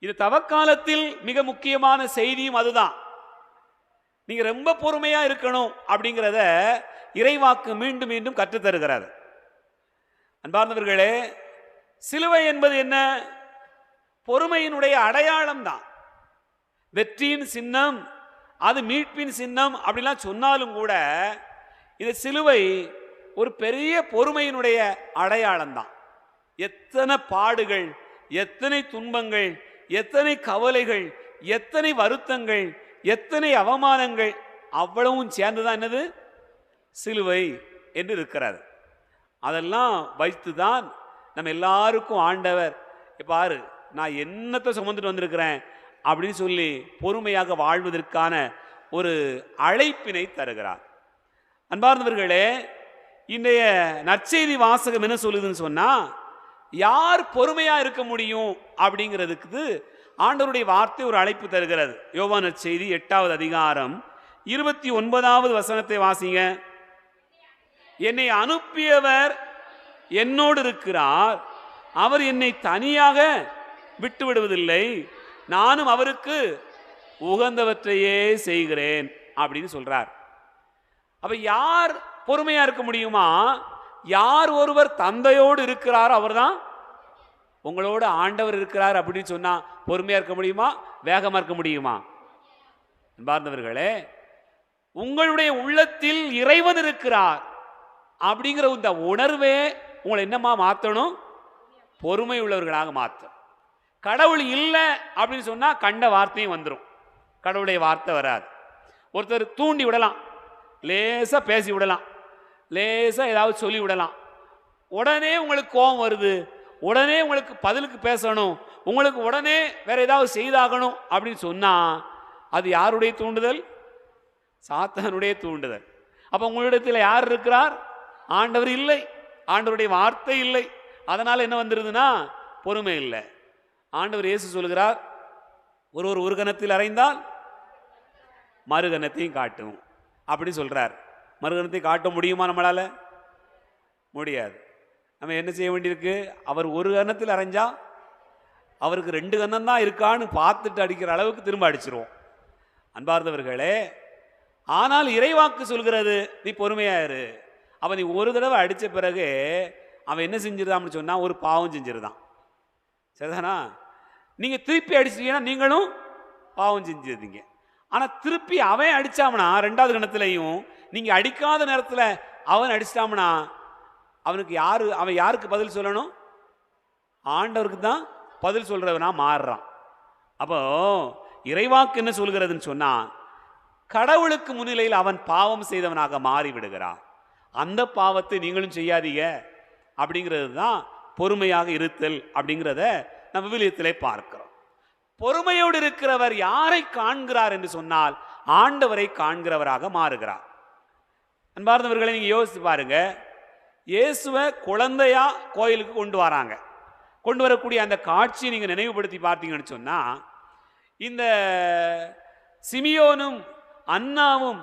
இது தவக்காலத்தில் மிக முக்கியமான செய்தியும் அதுதான். நீங்க ரொம்ப பொறுமையா இருக்கணும் அப்படிங்கிறத இறைவாக்கு மீண்டும் மீண்டும் கற்றுத்தருகிறார். அன்பார்ந்தவர்களே, சிலுவை என்பது என்ன? பொறுமையினுடைய அடையாளம் தான். வெற்றியின் சின்னம், அது மீட்பின் சின்னம் அப்படிலாம் சொன்னாலும் கூட இது சிலுவை ஒரு பெரிய பொறுமையினுடைய அடையாளம் தான். எத்தனை பாடுகள், எத்தனை துன்பங்கள், எத்தனை கவலைகள், எத்தனை வருத்தங்கள், எத்தனை அவமானங்கள், அவ்வளவும் சேர்ந்துதான் என்னது சிலுவை என்று இருக்கிறார். அதெல்லாம் வைத்துதான் நம்ம எல்லாருக்கும் ஆண்டவர், பாரு நான் என்னத்தை சுமந்துட்டு வந்திருக்கிறேன் அப்படின்னு சொல்லி பொறுமையாக வாழ்வதற்கான ஒரு அழைப்பினை தருகிறார். அன்பார்ந்தவர்களே, இன்றைய நற்செய்தி வாசகம் என்ன சொல்லுதுன்னு சொன்னா, யார் பொறுமையா இருக்க முடியும் அப்படிங்கிறதுக்கு ஆண்டவருடைய வார்த்தை ஒரு அழைப்பு தருகிறது. யோவான் நற்செய்தி 8வது அதிகாரம் 29வது வசனத்தை வாசிங்க. என்னை அனுப்பியவர் என்னோடு இருக்கிறார், அவர் என்னை தனியாக விட்டு விடுவதில்லை, நானும் அவருக்கு உகந்தவற்றையே செய்கிறேன் அப்படின்னு சொல்றார். அப்ப யார் பொறுமையா இருக்க முடியுமா? யார் ஒருவர் தந்தையோடு இருக்கிறாரோ அவர்தான். உங்களோட ஆண்டவர் இருக்கிறார் அப்படின்னு சொன்னா பொறுமையா இருக்க முடியுமா? வேகமா இருக்க முடியுமா? அன்பார்ந்தவர்களே, உங்களுடைய உள்ளத்தில் இறைவன் இருக்கிறார் அப்படிங்கிற இந்த உணர்வே உங்களை என்னமா மாற்றணும்? பொறுமை உள்ளவர்களாக மாற்றும். கடவுள் இல்லை அப்படின்னு சொன்னா கண்ட வார்த்தையும் வந்துடும், கடவுளுடைய வார்த்தை வராது. ஒருத்தர் தூண்டி விடலாம், லேசா பேசி விடலாம், லேசா ஏதாவது சொல்லி விடலாம், உடனே உங்களுக்கு கோபம் வருது, உடனே உங்களுக்கு பதிலுக்கு பேசணும், உங்களுக்கு உடனே வேற ஏதாவது செய்தாகணும் அப்படின்னு சொன்னா அது யாருடைய தூண்டுதல்? சாத்தானுடைய தூண்டுதல். அப்ப உங்களிடத்தில் யார் இருக்கிறார்? ஆண்டவர் இல்லை, ஆண்டவருடைய வார்த்தை இல்லை. அதனால என்ன வந்துருதுன்னா பொறுமை இல்லை. ஆண்டவர் இயேசு சொல்கிறார், ஒரு கணத்தில் அறைந்தால் மறுகணத்தையும் காட்டும் அப்படி சொல்றார். மறுகணத்தை காட்ட முடியுமா நம்மளால? முடியாது. நம்ம என்ன செய்ய வேண்டியிருக்கு? அவர் ஒரு கணத்தில் அரைஞ்சா அவருக்கு 2 கணம் தான் இருக்கான்னு பார்த்துட்டு அடிக்கிற அளவுக்கு திரும்ப அடிச்சிருவோம். அன்பார்ந்தவர்களே, ஆனால் இறைவாக்கு சொல்கிறது நீ பொறுமையாயிரு. அவன் நீ ஒரு தடவை அடித்த பிறகு அவன் என்ன செஞ்சிருதான்னு சொன்னா ஒரு பாவம் செஞ்சிருதான், சரிதானா? நீங்க திருப்பி அடிச்சிட்டீங்கன்னா நீங்களும் பாவம் செஞ்சிருந்தீங்க. ஆனா திருப்பி அவன் அடிச்சாமனா 2வது கணத்திலையும் நீங்க அடிக்காத நேரத்தில் அவன் அடிச்சிட்டாமனா அவன் யாருக்கு பதில் சொல்லணும்? ஆண்டவருக்கு தான் பதில் சொல்றவனா மாறுறான். அப்போ இறைவாக்கு என்ன சொல்கிறதுன்னு சொன்னா, கடவுளுக்கு முன்னிலையில் அவன் பாவம் செய்தவனாக மாறி விடுகிறான். அந்த பாவத்தை நீங்களும் செய்யாதீங்க அப்படிங்கிறது தான் பொறுமையாக இருத்தல் அப்படிங்கிறத நம்ம விவிலியத்திலே பார்க்கிறோம். பொறுமையோடு இருக்கிறவர் யாரை காண்கிறார் என்று சொன்னால் ஆண்டவரை காண்கிறவராக மாறுகிறார். அன்பார்ந்தவர்களை நீங்க யோசித்து பாருங்க, இயேசுவை குழந்தையா கோயிலுக்கு கொண்டு வராங்க. கொண்டு வரக்கூடிய அந்த காட்சியை நீங்க நினைவுபடுத்தி பார்த்தீங்கன்னு சொன்னா, இந்த சிமியோனும் அன்னாவும்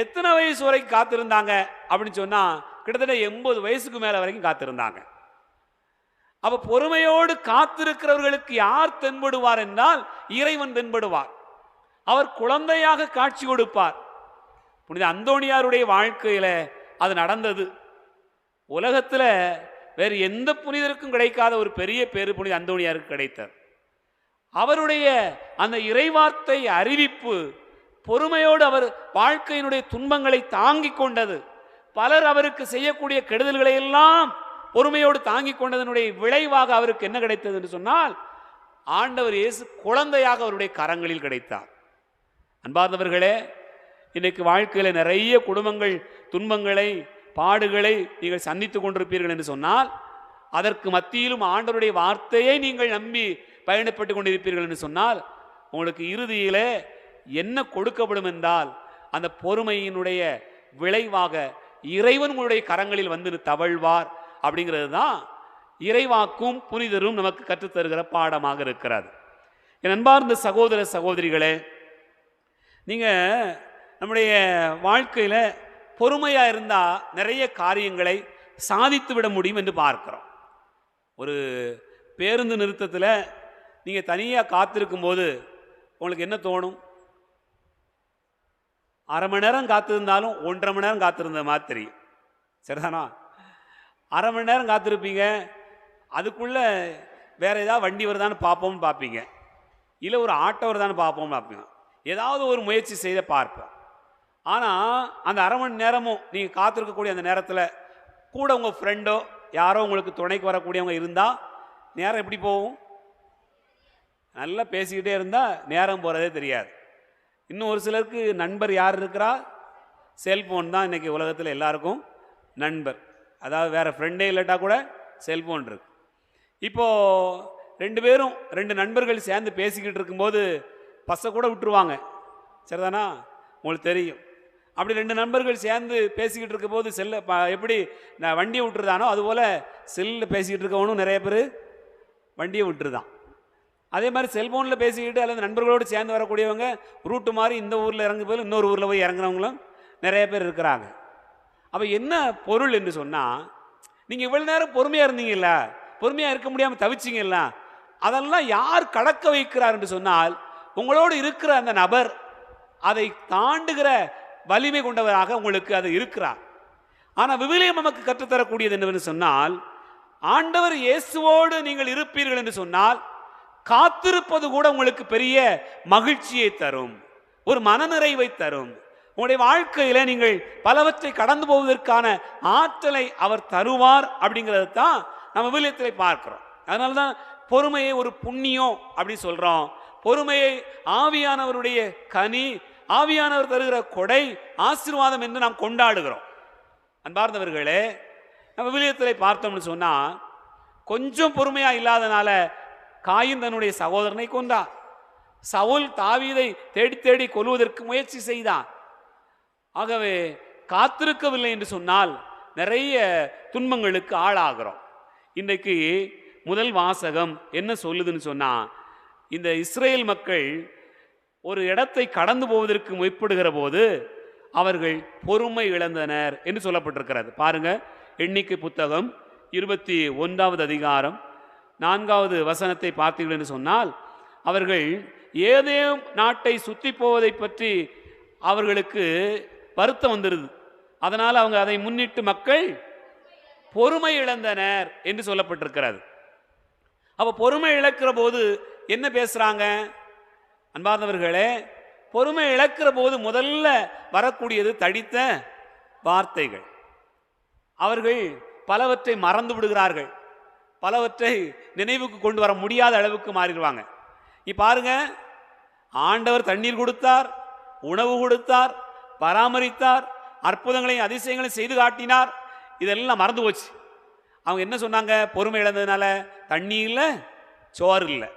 எத்தனை வயசு வரைக்கும் காத்திருந்தாங்க அப்படின்னு சொன்னா கிட்டத்தட்ட 80 வயசுக்கு மேல வரைக்கும் காத்திருந்தாங்க. அப்ப பொறுமையோடு காத்திருக்கிறவர்களுக்கு யார் தென்படுவார் என்றால் இறைவன் தென்படுவார். அவர் குழந்தையாக காட்சி கொடுப்பார். புனித அந்தோணியாருடைய வாழ்க்கையில அது நடந்தது. உலகத்துல வேறு எந்த புனிதருக்கும் கிடைக்காத ஒரு பெரிய பேரு புனித அந்தோணியாருக்கு கிடைத்தது. அவருடைய அந்த இறைவார்த்தை அறிவிப்பு பொறுமையோடு அவர் வாழ்க்கையினுடைய துன்பங்களை தாங்கிக் கொண்டது. பலர் அவருக்கு செய்யக்கூடிய கெடுதல்களை எல்லாம் பொறுமையோடு தாங்கிக் கொண்டதனுடைய விளைவாக அவருக்கு என்ன கிடைத்தது என்று சொன்னால், ஆண்டவர் இயேசு குழந்தையாக அவருடைய கரங்களில் கிடைத்தார். அன்பார்ந்தவர்களே, இன்னைக்கு வாழ்க்கையில் நிறைய குடும்பங்கள் துன்பங்களை பாடுகளை நீங்கள் சந்தித்துக் கொண்டிருப்பீர்கள் என்று சொன்னால், அதற்கு மத்தியிலும் ஆண்டவருடைய வார்த்தையை நீங்கள் நம்பி பயணப்பட்டு கொண்டிருப்பீர்கள் என்று சொன்னால், உங்களுக்கு இறுதியிலே என்ன கொடுக்கப்படும் என்றால் அந்த பொறுமையினுடைய விளைவாக இறைவன் உங்களுடைய கரங்களில் வந்து தவழ்வார். அப்படிங்கிறது தான் இறைவாக்கும் புனிதரும் நமக்கு கற்றுத்தருகிற பாடமாக இருக்கிறது. என் அன்பார்ந்த சகோதர சகோதரிகளே, நீங்க நம்முடைய வாழ்க்கையில பொறுமையா இருந்தா நிறைய காரியங்களை சாதித்து விட முடியும் என்று பார்க்கிறோம். ஒரு பேருந்து நிறுத்தத்தில் நீங்க தனியா காத்திருக்கும் போது உங்களுக்கு என்ன தோணும்? அரை மணி நேரம் காத்திருந்தாலும் 1.5 மணி நேரம் காத்திருந்த மாதிரி தெரியும், சரிதானா? அரை மணி நேரம் காத்திருப்பீங்க, அதுக்குள்ள வேற ஏதாவது வண்டி வருதான்னு பார்ப்போம்னு பார்ப்பீங்க, இல்லை ஒரு ஆட்டோ வருதான்னு பார்ப்போம்னு பார்ப்பீங்க, ஏதாவது ஒரு முயற்சி செய்த பார்ப்போம். ஆனால் அந்த அரை மணி நேரமும் நீங்கள் காத்திருக்கக்கூடிய அந்த நேரத்தில் கூட உங்கள் ஃப்ரெண்டோ யாரோ உங்களுக்கு துணைக்கு வரக்கூடியவங்க இருந்தால் நேரம் எப்படி போகும்? நல்லா பேசிக்கிட்டே இருந்தால் நேரம் போகிறதே தெரியாது. இன்னும் ஒரு சிலருக்கு நண்பர் யார் இருக்கிறா? செல்ஃபோன் தான் இன்றைக்கி உலகத்தில் எல்லாருக்கும் நண்பர். அதாவது வேறு ஃப்ரெண்டே இல்லாட்டா கூட செல்ஃபோன் இருக்கு. இப்போது 2 பேரும் 2 நண்பர்கள் சேர்ந்து பேசிக்கிட்டு இருக்கும்போது பஸ்ஸை கூட விட்டுருவாங்க, சரிதானா? உங்களுக்கு தெரியும். அப்படி 2 நண்பர்கள் சேர்ந்து பேசிக்கிட்டு இருக்க போது எப்படி நான் வண்டியை விட்டுருதானோ அதுபோல் செல்லில் பேசிக்கிட்டு இருக்கவனும் நிறைய பேர் வண்டியை விட்டுருதான். அதே மாதிரி செல்ஃபோனில் பேசிக்கிட்டு அல்லது நண்பர்களோடு சேர்ந்து வரக்கூடியவங்க ரூட்டு மாதிரி இந்த ஊரில் இறங்கு போய் இன்னொரு ஊரில் போய் இறங்குறவங்களும் நிறைய பேர் இருக்கிறாங்க. அப்போ என்ன பொருள் என்று சொன்னால், நீங்கள் இவ்வளோ நேரம் பொறுமையாக இருந்தீங்கல்ல, பொறுமையாக இருக்க முடியாமல் தவிச்சிங்கல்ல, அதெல்லாம் யார் கடக்க வைக்கிறார் என்று சொன்னால் உங்களோடு இருக்கிற அந்த நபர் அதை தாண்டுகிற வலிமை கொண்டவராக உங்களுக்கு அது இருக்கிறார். ஆனால் விவிலியம் நமக்கு கற்றுத்தரக்கூடியது என்னவென்று சொன்னால், ஆண்டவர் இயேசுவோடு நீங்கள் இருப்பீர்கள் என்று சொன்னால் காத்திருப்பது கூட உங்களுக்கு பெரிய மகிழ்ச்சியை தரும், ஒரு மனநிறைவை தரும். உங்களுடைய வாழ்க்கையில நீங்கள் பலவற்றை கடந்து போவதற்கான ஆற்றலை அவர் தருவார் அப்படிங்கிறது தான் நம்ம விவிலியத்தில் பார்க்கிறோம். அதனால்தான் பொறுமையை ஒரு புண்ணியம் அப்படி சொல்றோம். பொறுமையை ஆவியானவருடைய கனி, ஆவியானவர் தருகிற கொடை, ஆசீர்வாதம் என்று நாம் கொண்டாடுகிறோம். அன்பார்ந்தவர்களே, நம்ம விவிலியத்தில் பார்த்தோம்னு சொன்னா கொஞ்சம் பொறுமையா இல்லாதனால காயின் தன்னுடைய சகோதரனை கொண்டார். சவுல் தாவீதை தேடி தேடி கொல்வதற்கு முயற்சி செய்தான். ஆகவே காத்திருக்கவில்லை என்று சொன்னால் நிறைய துன்பங்களுக்கு ஆளாகிறோம். இன்றைக்கு முதல் வாசகம் என்ன சொல்லுதுன்னு சொன்னா, இந்த இஸ்ரேல் மக்கள் ஒரு இடத்தை கடந்து போவதற்கு முற்படுகிற போது அவர்கள் பொறுமை இழந்தனர் என்று சொல்லப்பட்டிருக்கிறது. பாருங்க, எண்ணிக்கை புத்தகம் 21வது அதிகாரம் 4வது வசனத்தை பார்த்தீர்கள் என்று சொன்னால், அவர்கள் ஏதேனும் நாட்டை சுற்றி போவதை பற்றி அவர்களுக்கு வருத்தம் வந்துருது. அதனால் அவங்க அதை முன்னிட்டு மக்கள் பொறுமை இழந்தனர் என்று சொல்லப்பட்டிருக்கிறது. அப்போ பொறுமை இழக்கிற போது என்ன பேசுறாங்க அன்பார்ந்தவர்களே? பொறுமை இழக்கிற போது முதல்ல வரக்கூடியது தடித்த வார்த்தைகள். அவர்கள் பலவற்றை மறந்து விடுகிறார்கள், பலவற்றை நினைவுக்கு கொண்டு வர முடியாத அளவுக்கு மாறிடுவாங்க. பாருங்க, ஆண்டவர் தண்ணீர் கொடுத்தார், உணவு கொடுத்தார், பராமரித்தார், அற்புதங்களையும் அதிசயங்களையும் செய்து காட்டினார். இதெல்லாம் மறந்து போச்சு. அவங்க என்ன சொன்னாங்க? பொறுமை இழந்ததுனால தண்ணி இல்லை, சோறு இல்லை,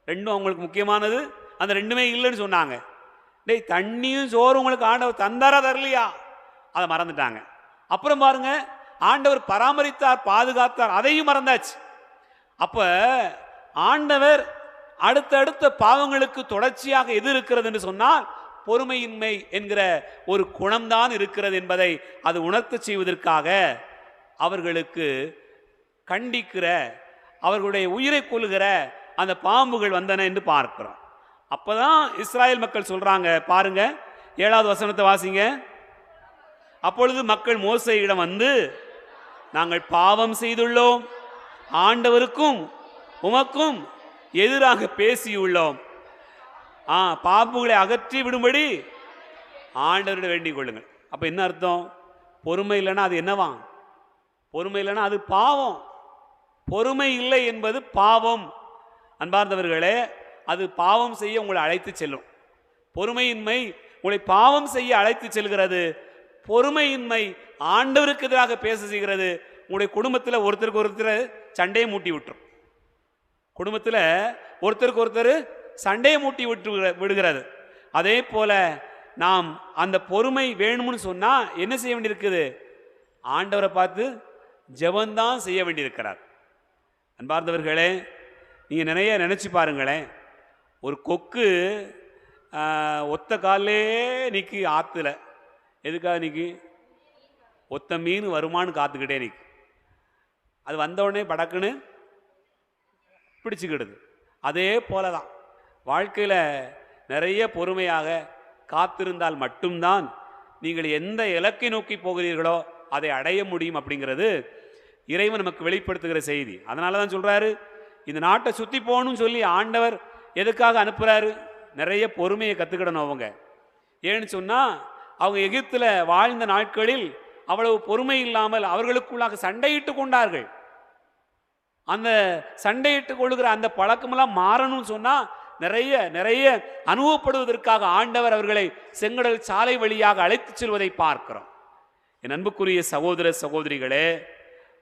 ரெண்டும் அவங்களுக்கு முக்கியமானது, அந்த ரெண்டுமே இல்லைன்னு சொன்னாங்க. டேய், தண்ணியும் சோறு உங்களுக்கு ஆண்டவர் தந்தாரா தரலையா? அதை மறந்துட்டாங்க. அப்புறம் பாருங்க, ஆண்டவர் பராமரித்தார், பாதுகாத்தார், அதையும் மறந்தாச்சு. அப்ப ஆண்டவர் அடுத்தடுத்த பாவங்களுக்கு தொடர்ச்சியாக எது இருக்கிறது என்று சொன்னால் பொறுமையின்மை என்கிற ஒரு குணம்தான் இருக்கிறது என்பதை அது உணர்த்த செய்வதற்காக அவர்களுக்கு கண்டிக்கிற, அவர்களுடைய உயிரை கொள்ளுகிற அந்த பாம்புகள் வந்தன என்று பார்க்கிறோம். அப்பதான் இஸ்ராயல் மக்கள் சொல்றாங்க, பாருங்க 7வது வசனத்தை வாசிங்க. அப்பொழுது மக்கள் மோசேயிடம் வந்து, நாங்கள் பாவம் செய்துள்ளோம், ஆண்டவருக்கும் உமக்கும் எதிராக பேசியுள்ளோம், பாம்புகளை அகற்றி விடும்படி ஆண்டவரிடம் வேண்டிக் கொள்ளுங்கள். அப்ப என்ன அர்த்தம்? பொறுமை இல்லைன்னா அது என்னவா? பொறுமை இல்லைன்னா அது பாவம். பொறுமை இல்லை என்பது பாவம். அன்பார்ந்தவர்களே, அது பாவம் செய்ய உங்களை அழைத்து செல்லும். பொறுமையின்மை உங்களை பாவம் செய்ய அழைத்து செல்கிறது. பொறுமையின்மை ஆண்டவருக்கு எதிராக பேச செய்கிறது. உங்களுடைய குடும்பத்தில் ஒருத்தருக்கு ஒருத்தர் சண்டையை மூட்டி விட்டுரும். குடும்பத்தில் ஒருத்தருக்கு ஒருத்தர் சண்டையை மூட்டி விடுகிறது. அதே போல நாம் அந்த பொறுமை வேணும்னு சொன்னா என்ன செய்ய வேண்டியிருக்குது? ஆண்டவரை பார்த்து ஜெபந்தான் செய்ய வேண்டியிருக்கிறார். அன்பார்ந்தவர்களே, நீங்க நிறைய நினைச்சு பாருங்களேன். ஒரு கொக்கு ஒத்த காலே நிற்கி ஆற்றுல, எதுக்காக நிற்கி? ஒத்த மீன் வருமானு காத்துக்கிட்டே நிற்கி. அது வந்தவுடனே படக்குன்னு பிடிச்சுக்கிடுது. அதே போல தான் வாழ்க்கையில் நிறைய பொறுமையாக காத்திருந்தால் மட்டும்தான் நீங்கள் எந்த இலக்கை நோக்கி போகிறீர்களோ அதை அடைய முடியும் அப்படிங்கிறது இறைவன் நமக்கு வெளிப்படுத்துகிற செய்தி. அதனால தான் சொல்கிறாரு, இந்த நாட்டை சுற்றி போகணும்னு சொல்லி ஆண்டவர் எதுக்காக அனுப்புகிறாரு? நிறைய பொறுமையை கற்றுக்கிடணும் அவங்க. ஏன்னு சொன்னால் அவங்க எகிப்தில் வாழ்ந்த நாட்களில் அவ்வளவு பொறுமை இல்லாமல் அவர்களுக்குள்ளாக சண்டையிட்டு கொண்டார்கள். அந்த சண்டையிட்டு கொள்ளுகிற அந்த பழக்கமெல்லாம் மாறணும்னு சொன்னால் நிறைய நிறைய அனுபவப்படுவதற்காக ஆண்டவர் அவர்களை செங்கடல் சாலை வழியாக அழைத்து செல்வதை பார்க்கிறோம். என் அன்புக்குரிய சகோதர சகோதரிகளே,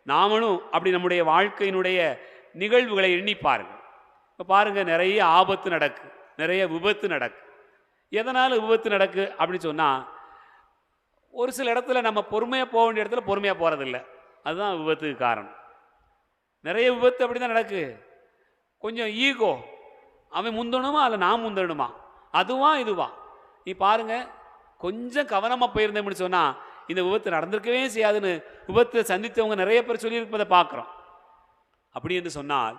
நாமளும் அப்படி நம்முடைய வாழ்க்கையினுடைய நிகழ்வுகளை எண்ணி பாருங்க. இப்போ பாருங்க, நிறைய ஆபத்து நடக்கு, நிறைய விபத்து நடக்கு. எதனால் விபத்து நடக்கு அப்படின்னு சொன்னால், ஒரு சில இடத்துல நம்ம பொறுமையாக போக வேண்டிய இடத்துல பொறுமையாக போகிறதில்ல. அதுதான் விபத்துக்கு காரணம். நிறைய விபத்து அப்படி தான் நடக்கு. கொஞ்சம் ஈகோ, அவன் முந்தணுமா அல்ல நான் முந்தணுமா, அதுவா இதுவா. நீ பாருங்க, கொஞ்சம் கவனமாக போயிருந்தேன்னு சொன்னால் இந்த விபத்து நடந்திருக்கவே செய்யாதுன்னு விபத்தை சந்தித்தவங்க நிறைய பேர் சொல்லியிருப்பதை பார்க்குறோம். அப்படி என்று சொன்னால்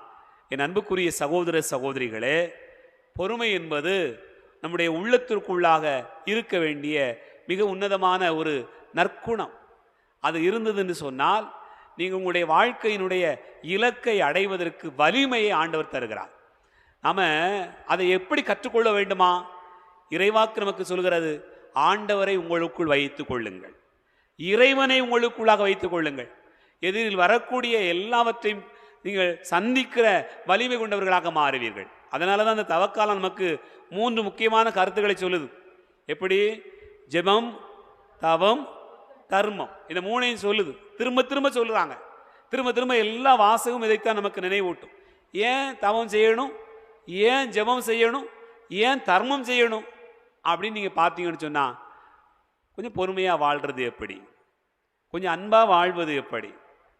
என் அன்புக்குரிய சகோதர சகோதரிகளே, பொறுமை என்பது நம்முடைய உள்ளத்திற்குள்ளாக இருக்க வேண்டிய மிக உன்னதமான ஒரு நற்குணம். அது இருந்ததுன்னு சொன்னால் நீங்கள் உங்களுடைய வாழ்க்கையினுடைய இலக்கை அடைவதற்கு வலிமையை ஆண்டவர் தருகிறார். நாம் அதை எப்படி கற்றுக்கொள்ள வேண்டுமா? இறைவாக்கு நமக்கு சொல்கிறது, ஆண்டவரை உங்களுக்குள் வைத்து கொள்ளுங்கள், இறைவனை உங்களுக்குள்ளாக வைத்துக் கொள்ளுங்கள். எதிரில் வரக்கூடிய எல்லாவற்றையும் நீங்கள் சந்திக்கிற வலிமை கொண்டவர்களாக மாறுவீர்கள். அதனால தான் அந்த தவக்காலம் நமக்கு 3 முக்கியமான கருத்துக்களை சொல்லுது. எப்படி? ஜெபம், தவம், தர்மம். இந்த 3ஐயும் சொல்லுது. திரும்ப திரும்ப சொல்லுறாங்க. திரும்ப திரும்ப எல்லா வாசகமும் இதைத்தான் நமக்கு நினைவூட்டும். ஏன் தவம் செய்யணும், ஏன் ஜெபம் செய்யணும், ஏன் தர்மம் செய்யணும் அப்படின்னு நீங்கள் பார்த்தீங்கன்னு சொன்னால், கொஞ்சம் பொறுமையாக வாழ்கிறது எப்படி, கொஞ்சம் அன்பாக வாழ்வது எப்படி,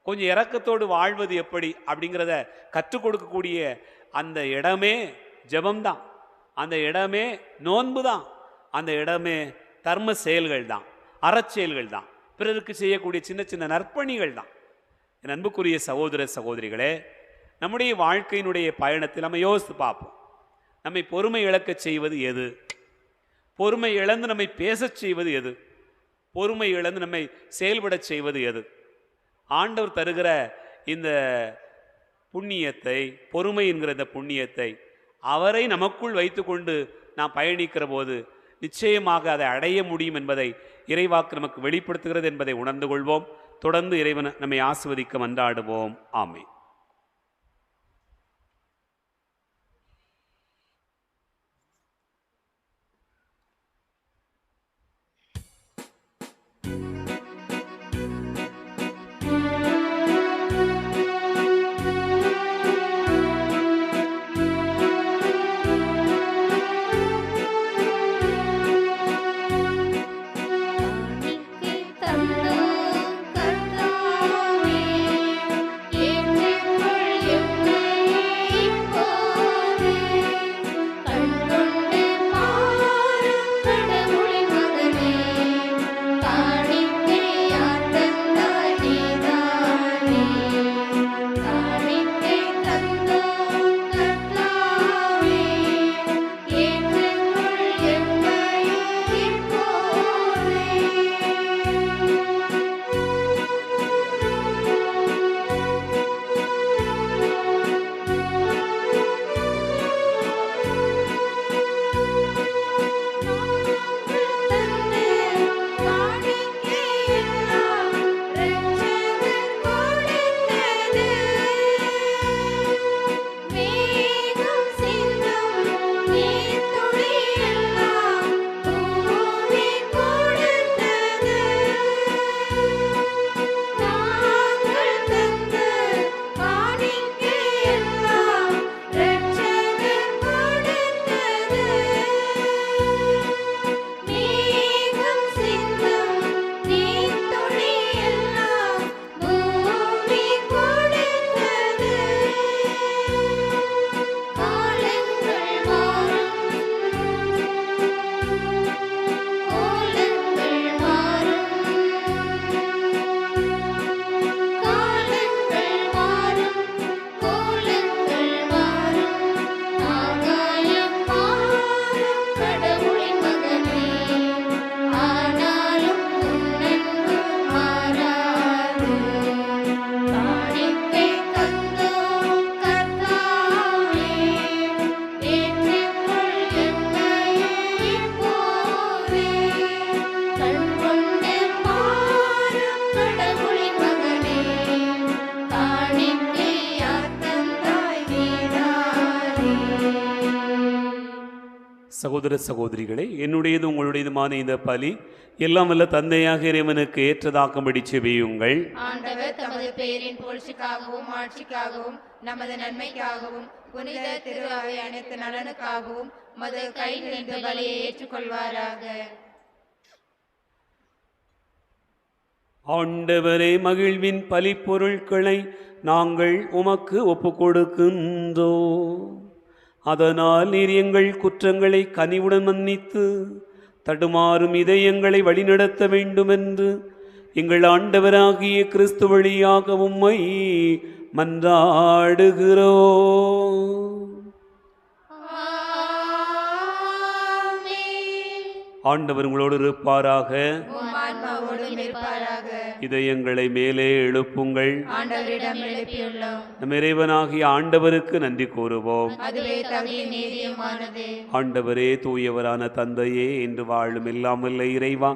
கொஞ்சம் இரக்கத்தோடு வாழ்வது எப்படி அப்படிங்கிறத கற்றுக் கொடுக்கக்கூடிய அந்த இடமே ஜெபம்தான், அந்த இடமே நோன்பு தான், அந்த இடமே தர்ம செயல்கள் தான், அறச்செயல்கள் தான், பிறருக்கு செய்யக்கூடிய சின்ன சின்ன நற்பணிகள் தான். என் அன்புக்குரிய சகோதர சகோதரிகளே, நம்முடைய வாழ்க்கையினுடைய பயணத்தில் நம்ம யோசித்து பார்ப்போம். நம்மை பொறுமை இழக்கச் செய்வது எது? பொறுமை இழந்து நம்மை பேசச் செய்வது எது? பொறுமை இழந்து நம்மை செயல்படச் செய்வது எது? ஆண்டவர் தருகிற இந்த புண்ணியத்தை, பொறுமை என்கிற இந்த புண்ணியத்தை அவரை நமக்குள் வைத்து கொண்டு நாம் பயணிக்கிற போது நிச்சயமாக அதை அடைய முடியும் என்பதை இறைவாக்கு நமக்கு வெளிப்படுத்துகிறது என்பதை உணர்ந்து கொள்வோம். தொடர்ந்து இறைவன் நம்மை ஆசீர்வதிக்க மன்றாடுவோம். ஆமென். காணிக்கை தந்தோம் கர்த்தாவே, ஏற்றை சகோதர சகோதரிகளே, என்னுடையது உங்களுடையதுமான இந்த பலி எல்லாம் வல்ல தந்தையாக இறைவனுக்கு ஏற்றதாக்கும்படி செவியுங்கள். ஆண்டவர் தமது பெயரின் புகழ்ச்சிக்காகவும் ஆட்சிக்காகவும் நமது நன்மைக்காகவும் புனித திரு அவை அனைத்து நலனுக்காகவும் மது கை நிறைந்த பலியை ஏற்றுக்கொள்வாராக. ஆண்டவரே, மகிழ்வின் பலி பொருட்களை நாங்கள் உமக்கு ஒப்பு கொடுக்கின்றோம். அதனால் நீர் எங்கள் குற்றங்களை கனிவுடன் மன்னித்து தடுமாறும் இதயங்களை வழிநடத்த வேண்டுமென்று எங்கள் ஆண்டவராகிய கிறிஸ்து வழியாக உம்மை மன்றாடுகிறோம். ஆண்டவர் உங்களோடு இருப்பாராக. இதயங்களை மேலே எழுப்புங்கள். நம் இறைவனாகிய ஆண்டவருக்கு நன்றி கூறுவோம். ஆண்டவரே, தூயவரான தந்தையே, என்று வாழும் எல்லாம் வல்ல இறைவா,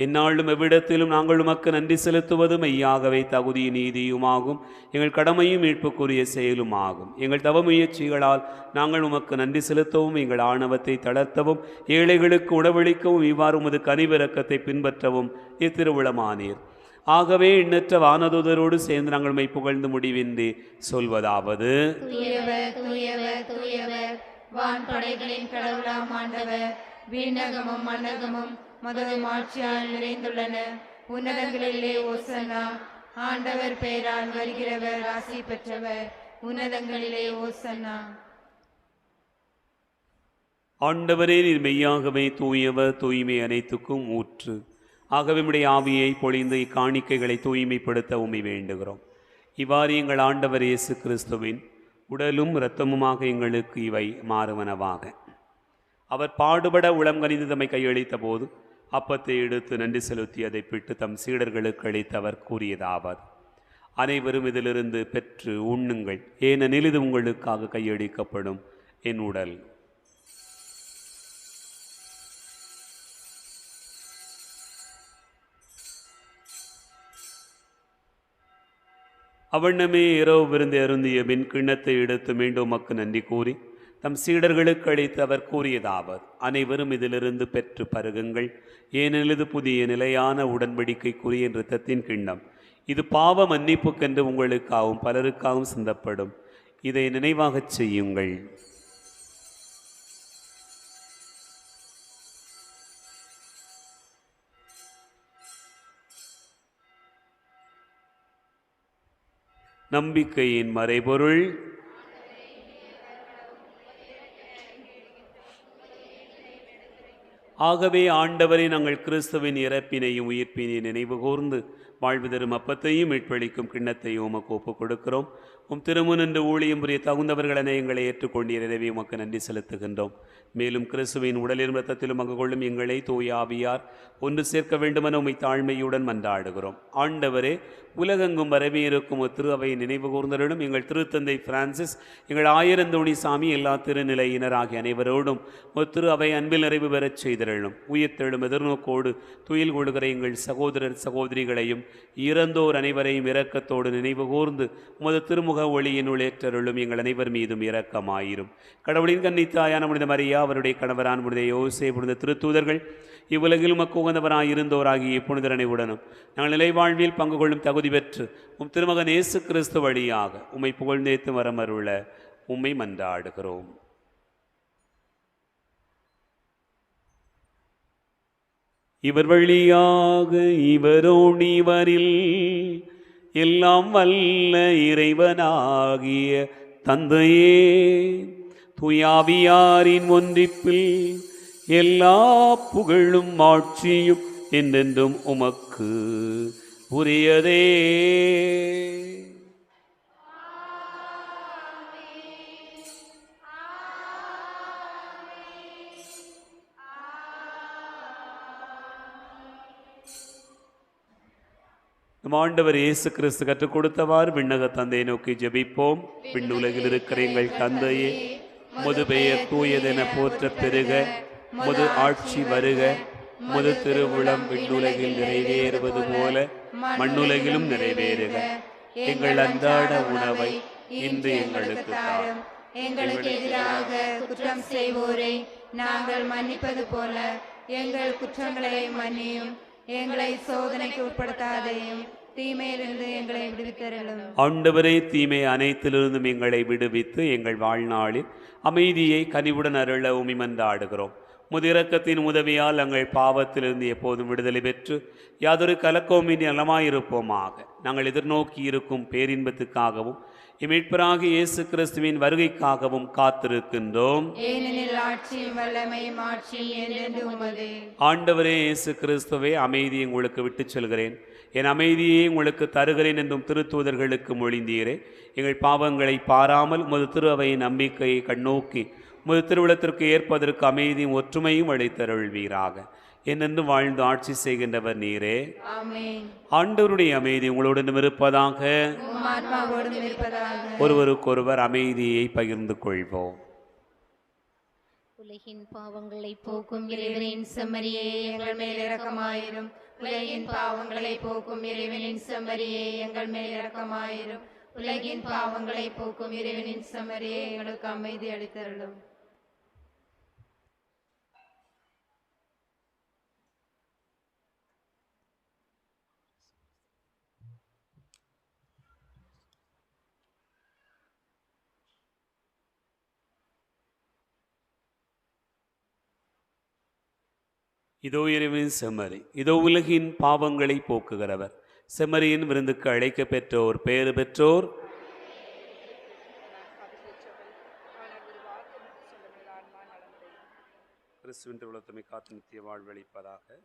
எந்நாளும் எவ்விடத்திலும் நாங்கள் உமக்கு நன்றி செலுத்துவது மெய்யாகவே தகுதி நீதியுமாகும், எங்கள் கடமையும் மீட்புக்குரிய செயலுமாகும். எங்கள் தவ முயற்சிகளால் நாங்கள் உமக்கு நன்றி செலுத்தவும், எங்கள் ஆணவத்தை தளர்த்தவும், ஏழைகளுக்கு உணவளிக்கவும், இவ்வாறு உமது கனிவிரக்கத்தை பின்பற்றவும் இத்திருவிழமானீர். ஆகவே எண்ணற்ற வானதூதரோடு சேர்ந்து நாங்கள் உம்மை புகழ்ந்து முடிவின்றி சொல்வதாவது: தூயவர், தூயவர், தூயவர், வான்படைகளின் கடவுளாம் ஆண்டவர், விண்ணகமும் மண்ணகமும் மதமும் ஆட்சியால் நிறைந்துள்ளன. உன்னதங்களிலே ஓசன்னா. ஆண்டவர் பெயரால் வருகிறவர் ஆசி பெற்றவர். உன்னதங்களிலே ஓசன்னா. ஆண்டவரே, நீர் மெய்யாகவே தூயவர், தூய்மை அனைத்துக்கும் ஊற்று. ஆகவே உம்முடைய ஆவியை பொழிந்து இக்காணிக்கைகளை தூய்மைப்படுத்த உம்மை வேண்டுகிறோம். இவ்வாறு எங்கள் ஆண்டவர் இயேசு கிறிஸ்துவின் உடலும் இரத்தமுமாக எங்களுக்கு இவை மாறுவனவாக. அவர் பாடுபட உளம் கனிந்து தம்மை கையளித்த போது அப்பத்தை எடுத்து நன்றி செலுத்தி அதை பிட்டு தம் சீடர்களுக்கு அளித்தவர் கூறியதாவது: அனைவரும் இதிலிருந்து பெற்று உண்ணுங்கள், ஏனெனில் இது உங்களுக்காக கையளிக்கப்படும் என் உடல். அவண்ணமே இரவு விருந்து அருந்திய பின் கிண்ணத்தை எடுத்து மீண்டும் உமக்கு நன்றி கூறி தம் சீடர்களுக்கு அளித்து அவர் கூறியதாவது: அனைவரும் இதிலிருந்து பெற்று பருகுங்கள், ஏனெனில் இது புதிய நிலையான உடன்படிக்கைக்குரிய இரத்தத்தின் கிண்ணம். இது பாவ மன்னிப்புக்கென்று உங்களுக்காகவும் பலருக்காகவும் சிந்தப்படும். இதை நினைவாகச் செய்யுங்கள். நம்பிக்கையின் மறைபொருள். ஆகவே ஆண்டவரை நாங்கள் கிறிஸ்துவின் இறப்பினையும் உயிர்ப்பினையும் நினைவு கூர்ந்து வாழ்வு தரும் அப்பத்தையும் மீட்பளிக்கும் கிண்ணத்தையும் உமக்கு ஒப்புக் கொடுக்கிறோம். உம் திருமுனின்று ஊழியம் புரிய தகுந்தவர்களென எங்களை ஏற்றுக்கொண்டீர். எனவே உமக்கு நன்றி செலுத்துகின்றோம். மேலும் கிறிஸ்துவின் உடலிலும் இரத்தத்திலும் பங்கு கொள்ளும் எங்களை தூய ஆவியார் ஒன்று சேர்க்க வேண்டுமென உம்மை தாழ்மையுடன் மன்றாடுகிறோம். ஆண்டவரே, உலகெங்கும் பரவி இருக்கும் திரு அவையை நினைவு கூர்ந்தருளும். எங்கள் திருத்தந்தை பிரான்சிஸ், எங்கள் ஆயிரந்தோணி சாமி, எல்லா திருநிலையினர் ஆகிய அனைவரோடும் திரு அவை அன்பில் நிறைவு பெறச் செய்திருளும். உயிர்த்தெழும் எதிர்நோக்கோடு துயில் கொள்கிற எங்கள் சகோதரர் சகோதரிகளையும் இறந்தோர் அனைவரையும் இரக்கத்தோடு நினைவு கூர்ந்து உமது திருமுக ஒளியினுள் ஏற்றருளும். எங்கள் அனைவர் மீதும் இரக்கமாயிரும். கடவுளின் கன்னித்தாயான புனித மரியா, அவருடைய கணவரான புனித யோசே, புனித திருத்தூதர்கள், இவ்வுலகில் உமக்கு உகந்தவராய் இருந்தோராகிய புனிதர் அனைவருடனும் நாங்கள் நிலைவாழ்வில் பங்கு கொள்ளும் தகுதி பெற்று உம் திருமகன் இயேசு கிறிஸ்து வழியாக உம்மை புகழ்ந்தேத்து வரமருள உம்மை மன்றாடுகிறோம். இவர் வழியாக இவரோடு இவரில் எல்லாம் வல்ல இறைவனாகிய தந்தையே, தூயாவியாரின் ஒன்றிப்பில் எல்லா புகழும் ஆட்சியும் என்றென்றும் உமக்கு உரியதே. நம் ஆண்டவர் இயேசு கிறிஸ்து கற்றுக் கொடுத்தவாறு விண்ணக தந்தையை நோக்கி ஜெபிப்போம். விண்ணுலகில் இருக்கிற எங்கள் தந்தையே, உமது பெயர் தூயதென போற்ற பெருக, உமது ஆட்சி வருக, உமது திருவுளம் விண்ணுலகில் நிறைவேறுவது போல மண்ணுலகிலும் நிறைவேறுக. எங்கள் அன்றாட உணவை இன்று எங்களுக்கு தாரும். எங்களுக்கு எதிராக குற்றம் செய்வோரை நாங்கள் மன்னிப்பது போல எங்கள் குற்றங்களை மன்னியும். எங்களை சோதனைக்கு உட்படுத்தாதையும், தீமையிலிருந்து எங்களை விடுவித்தருளும். ஆண்டவரே, தீமை அனைத்திலிருந்தும் எங்களை விடுவித்து எங்கள் வாழ்நாளில் அமைதியை கனிவுடன் அருள உமிமன்றாடுகிறோம். முதிரக்கத்தின் உதவியால் எங்கள் பாவத்திலிருந்து எப்போதும் விடுதலை பெற்று யாதொரு கலக்கவுமின்றி நலமாயிருப்போமாக. நாங்கள் எதிர்நோக்கி இருக்கும் பேரின்பத்துக்காகவும் இம்மீட்பராகிய இயேசு கிறிஸ்துவின் வருகைக்காகவும் காத்திருக்கின்றோம். ஏனெனில் ஆட்சியும் வல்லமையும் ஆட்சியும் என்றென்றும் உமதே. ஆண்டவரே இயேசு கிறிஸ்துவே, அமைதியை உங்களுக்கு விட்டுச் செல்கிறேன், என் அமைதியை உங்களுக்கு தருகிறேன் என்றும் திருத்தூதர்களுக்கு மொழிந்தீரே. எங்கள் பாவங்களை பாராமல் உமது திரு அவையின் நம்பிக்கையை கண்ணோக்கி உமது திருவிழத்திற்கு ஏற்பதற்கு அமைதியும் ஒற்றுமையும் அளித்தருள்வீராக. என்னென்று வாழ்ந்து ஆட்சி செய்கின்றவர் நீரே. ஆமென். ஆண்டவருடைய அமைதி உங்களுடன் இருப்பதாக. உம் ஆத்மாவோடும் இருப்பதாக. ஒருவருக்கொருவர் அமைதியை பகிர்ந்து கொள்வோம். உலகின் பாவங்களை போக்கும் இறைவனின் செம்மறியே, எங்கள் மேல் இரக்கமாயிரும். உலகின் பாவங்களை போக்கும் இறைவனின் செம்மறியே, எங்கள் மேல் இரக்கமாயிரும். உலகின் பாவங்களை போக்கும் இறைவனின் செம்மறியே, எங்களுக்கு அமைதி அளித்தருளும். இதோ இறைவனின் செம்மறி, இதோ உலகின் பாவங்களை போக்குகிறவர். செம்மறியின் விருந்துக்கு அழைக்க பெற்றோர் பேறு பெற்றோர். கிறிஸ்துவின் திருவுளத்தமை காத்து நித்திய வாழ்வளிப்பதாக.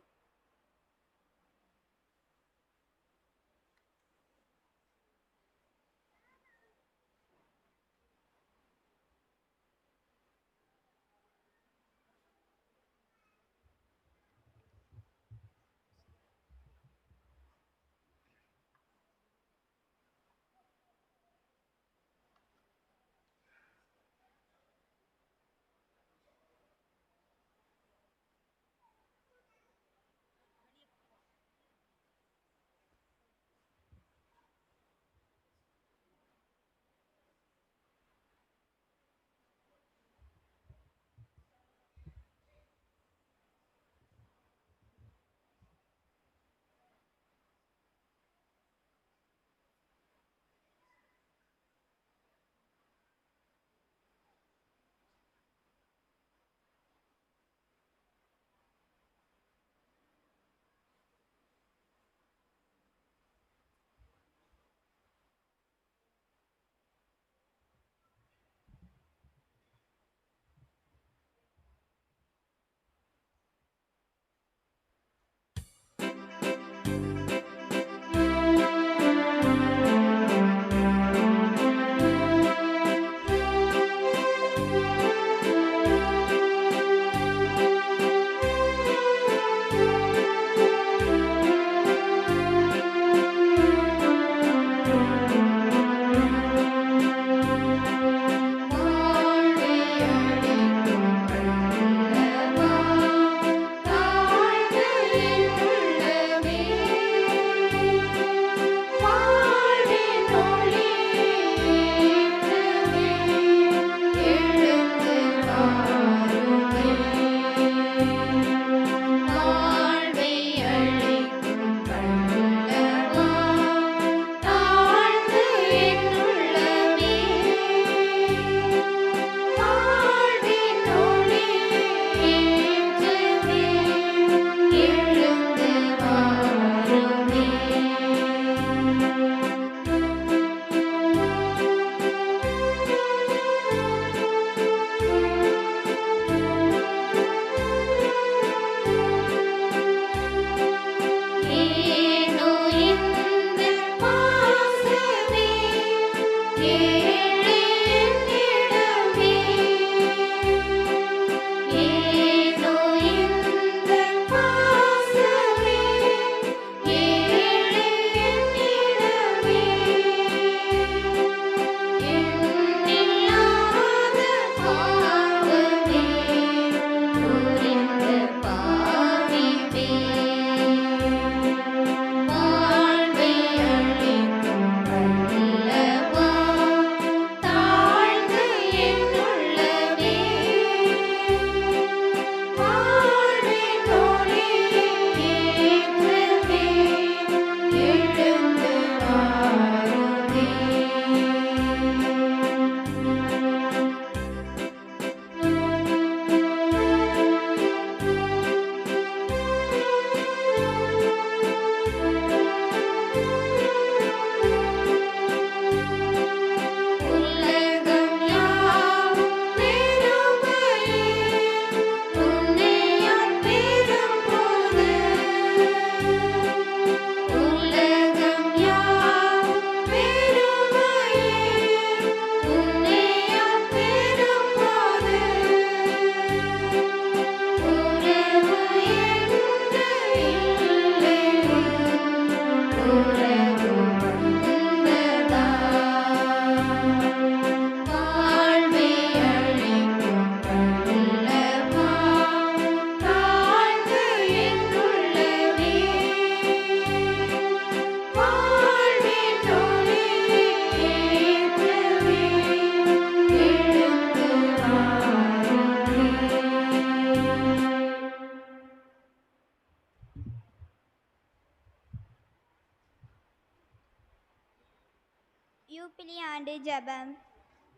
ஆண்டு ஜெபம்.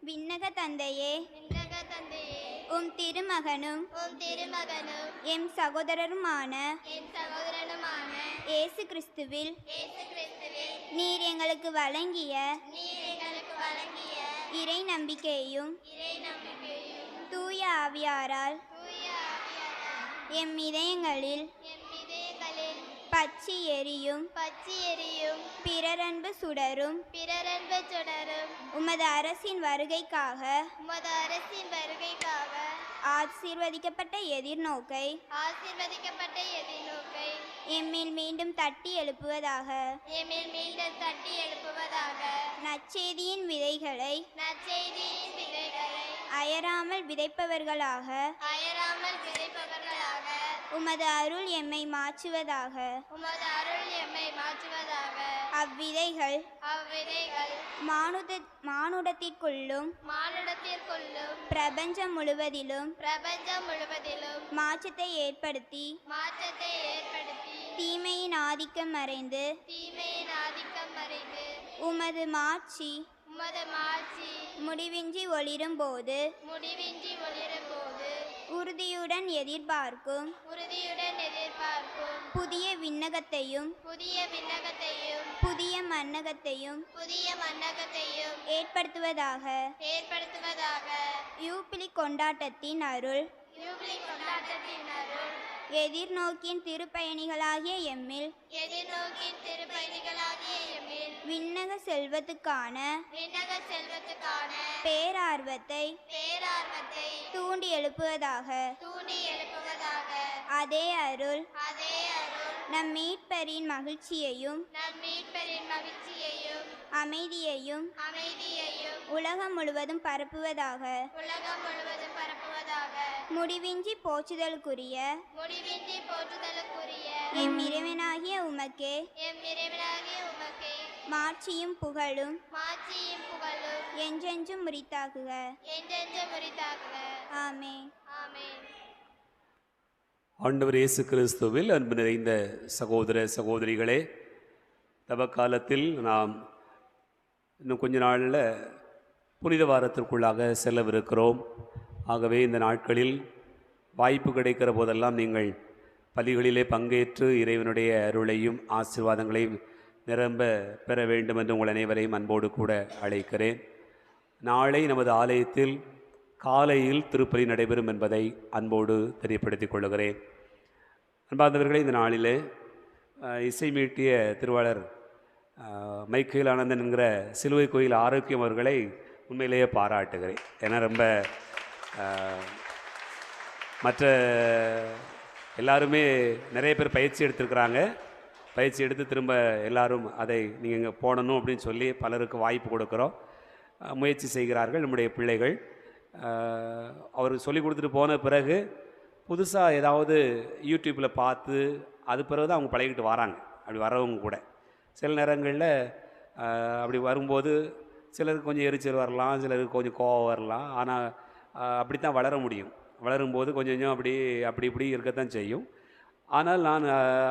விண்ணக தந்தையே, உம் திருமகனும் எம் சகோதரருமான இயேசு கிறிஸ்துவில் நீர் எங்களுக்கு வழங்கிய இறை நம்பிக்கையையும் தூய ஆவியாரால் எம் இதயங்களில் பற்றி எரியும் பிறரன்பு சுடரும் உமது அரசின் வருகைக்காக ஆசீர்வதிக்கப்பட்ட எதிர்நோக்கை எம்மில் மீண்டும் தட்டி எழுப்புவதாக. நற்செய்தியின் விதைகளை அயராமல் விதைப்பவர்களாக உமது அருள் எம்மை மாற்றுவதாக. அவ்விதைகள் மானுடத்திற்குள்ளும் பிரபஞ்சம் முழுவதிலும் மாற்றத்தை ஏற்படுத்தி தீமையின் ஆதிக்கம் மறைந்து உமது மாட்சி முடிவின்றி ஒளிரும் போது உறுதியுடன் எதிர்பார்க்கும் புதிய விண்ணகத்தையும் புதிய மண்ணகத்தையும் ஏற்படுத்துவதாக. யூபிலி கொண்டாட்டத்தின் அருள் எதிர்நோக்கின் திருப்பயணிகளாகிய எம்மில் விண்ணக செல்வத்துக்கான பேரார்வத்தை தூண்டி எழுப்புவதாக. அதே அருள் நம் மீட்பரின் மகிழ்ச்சியையும் அமைதியையும் உலகம் முழுவதும் பரப்புவதாக. முடிவின்றி போற்றுதலுக்குரிய எம் இறைவனாகிய உமக்கே மாட்சியும் புகழும் என்றென்றும் உரித்தாகுக. ஆமென். ஆண்டவர் இயேசு கிறிஸ்துவில் அன்பு நிறைந்த சகோதர சகோதரிகளே, தவக்காலத்தில் நாம் இன்னும் கொஞ்ச நாளில் புனித வாரத்திற்குள்ளாக செல்லவிருக்கிறோம். ஆகவே இந்த நாட்களில் வாய்ப்பு கிடைக்கிற போதெல்லாம் நீங்கள் பலிகளிலே பங்கேற்று இறைவனுடைய அருளையும் ஆசீர்வாதங்களையும் நிரம்ப பெற வேண்டும் என்று உங்கள் அனைவரையும் அன்போடு கூட அழைக்கிறேன். நாளை நமது ஆலயத்தில் காலையில் திருப்பலி நடைபெறும் என்பதை அன்போடு தெரியப்படுத்திக் கொள்கிறேன். அன்பார்ந்தவர்களே, இந்த நாளிலே இசை மீட்டிய திருவாளர் மைக்கேல் ஆனந்தன் என்கிற சிலுவை கோயில் ஆரோக்கியம் அவர்களை உண்மையிலேயே பாராட்டுகிறேன். ஏன்னா ரொம்ப மற்ற எல்லாருமே நிறைய பேர் பயிற்சி எடுத்துருக்குறாங்க. பயிற்சி எடுத்து திரும்ப எல்லாரும் அதை நீங்கள் இங்கே போடணும் அப்படின்னு சொல்லி பலருக்கு வாய்ப்பு கொடுக்குறோம், முயற்சி செய்கிறார்கள் நம்முடைய பிள்ளைகள். அவர் சொல்லி கொடுத்துட்டு போன பிறகு புதுசாக ஏதாவது யூடியூப்பில் பார்த்து அது பிறகு தான் அவங்க பழகிட்டு வராங்க. அப்படி வரவங்க கூட சில நேரங்களில் அப்படி வரும்போது சிலருக்கு கொஞ்சம் எரிச்சல் வரலாம், சிலருக்கு கொஞ்சம் கோவம் வரலாம். ஆனால் அப்படி தான் வளர முடியும். வளரும்போது கொஞ்சம் கொஞ்சம் அப்படி இப்படி இருக்கத்தான் செய்யும். ஆனால் நான்